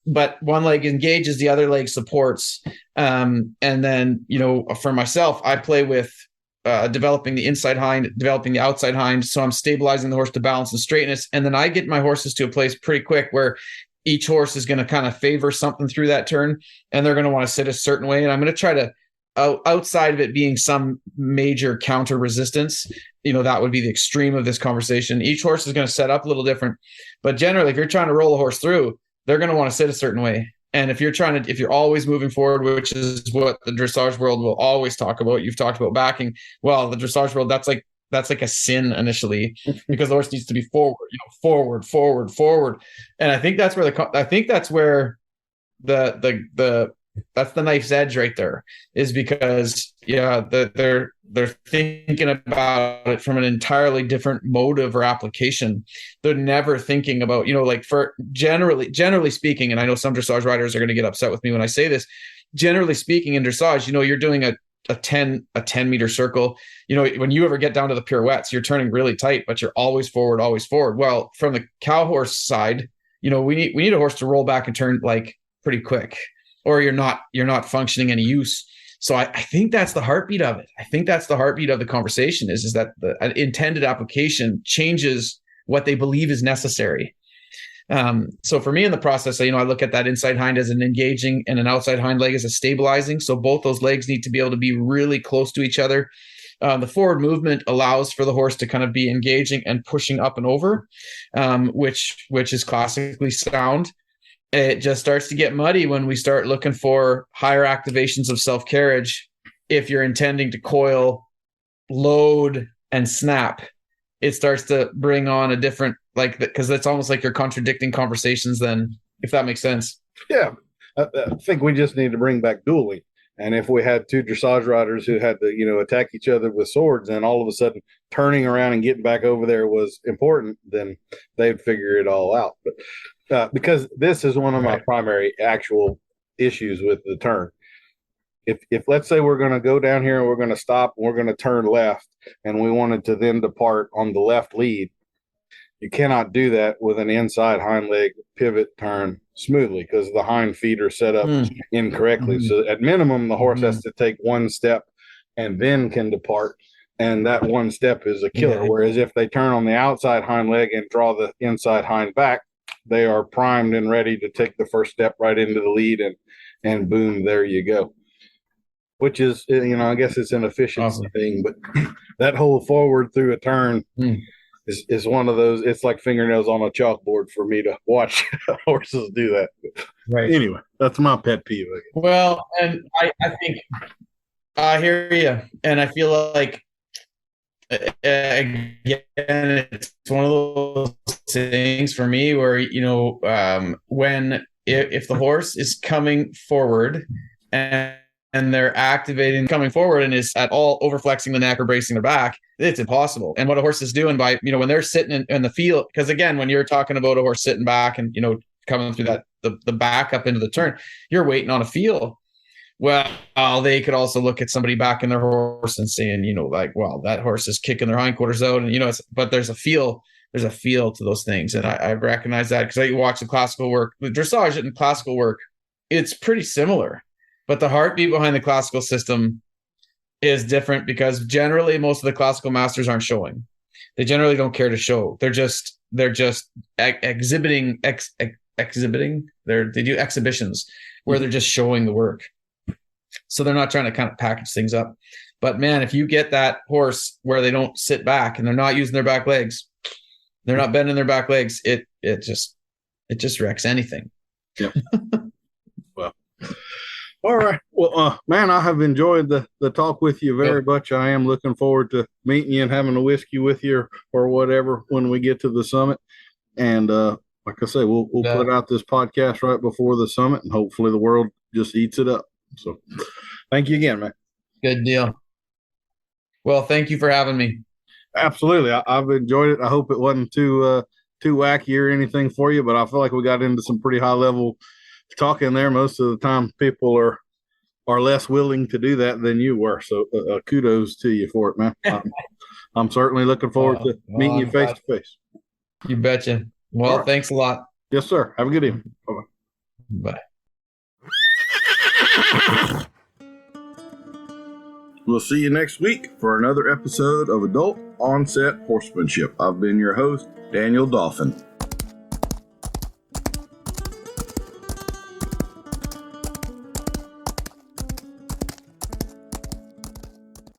But one leg engages, the other leg supports. And then, for myself, I play with developing the inside hind, developing the outside hind. So I'm stabilizing the horse to balance and straightness. And then I get my horses to a place pretty quick where each horse is going to kind of favor something through that turn, and they're going to want to sit a certain way. And I'm going to try to, outside of it being some major counter resistance, that would be the extreme of this conversation. Each horse is going to set up a little different, but generally, if you're trying to roll a horse through, they're going to want to sit a certain way. And if you're always moving forward, which is what the dressage world will always talk about, you've talked about backing. Well, the dressage world, that's like a sin initially, because the horse needs to be forward. And I think that's where the That's the knife's edge right there, is because they're thinking about it from an entirely different motive or application. They're never thinking about, like, for generally speaking, and I know some dressage riders are going to get upset with me when I say this. Generally speaking, in dressage, you're doing a 10 meter circle. When you ever get down to the pirouettes, you're turning really tight, but you're always forward, always forward. Well, from the cow horse side, we need a horse to roll back and turn like pretty quick, or you're not functioning any use. So I think that's the heartbeat of it. I think that's the heartbeat of the conversation is that the intended application changes what they believe is necessary. So for me in the process, I look at that inside hind as an engaging and an outside hind leg as a stabilizing. So both those legs need to be able to be really close to each other. The forward movement allows for the horse to kind of be engaging and pushing up and over, which is classically sound. It just starts to get muddy when we start looking for higher activations of self-carriage. If you're intending to coil, load, and snap, it starts to bring on a different, because it's almost like you're contradicting conversations then, if that makes sense. Yeah. I think we just need to bring back dueling. And if we had two dressage riders who had to, attack each other with swords, and all of a sudden turning around and getting back over there was important, then they'd figure it all out. But because this is one of my primary actual issues with the turn. If let's say we're going to go down here and we're going to stop and we're going to turn left, and we wanted to then depart on the left lead, you cannot do that with an inside hind leg pivot turn smoothly because the hind feet are set up incorrectly. So at minimum, the horse has to take one step and then can depart. And that one step is a killer. Yeah. Whereas if they turn on the outside hind leg and draw the inside hind back, they are primed and ready to take the first step right into the lead, and boom, there you go. Which is, I guess it's an efficiency thing, but that whole forward through a turn is one of those. It's like fingernails on a chalkboard for me to watch horses do that. Right. Anyway, that's my pet peeve. Well, and I think I hear you, and I feel like again, it's one of those things for me where when if the horse is coming forward and they're activating coming forward and is at all overflexing the neck or bracing their back, it's impossible. And what a horse is doing by, when they're sitting in the field, because again, when you're talking about a horse sitting back and, coming through that, the back up into the turn, you're waiting on a feel. Well, they could also look at somebody backing their horse and saying, well, that horse is kicking their hindquarters out. And, but there's a feel to those things. And I recognize that because I watch the classical work, the dressage and classical work, it's pretty similar. But the heartbeat behind the classical system is different because generally most of the classical masters aren't showing. They generally don't care to show. They're just exhibiting. They do exhibitions where they're just showing the work. So they're not trying to kind of package things up. But man, if you get that horse where they don't sit back and they're not using their back legs, they're not bending their back legs, it just wrecks anything. Yep. Well. All right. Well, man, I have enjoyed the talk with you very much. I am looking forward to meeting you and having a whiskey with you or whatever when we get to the summit. And like I say, we'll put out this podcast right before the summit, and hopefully the world just eats it up. So thank you again, man. Good deal. Well, thank you for having me. Absolutely. I've enjoyed it. I hope it wasn't too wacky or anything for you, but I feel like we got into some pretty high level talking there. Most of the time people are less willing to do that than you were. So kudos to you for it, man. I'm certainly looking forward to meeting you face to face. You betcha. Well, thanks a lot. Yes, sir. Have a good evening. Bye-bye. Bye. We'll see you next week for another episode of Adult Onset Horsemanship. I've been your host, Daniel Dolphin.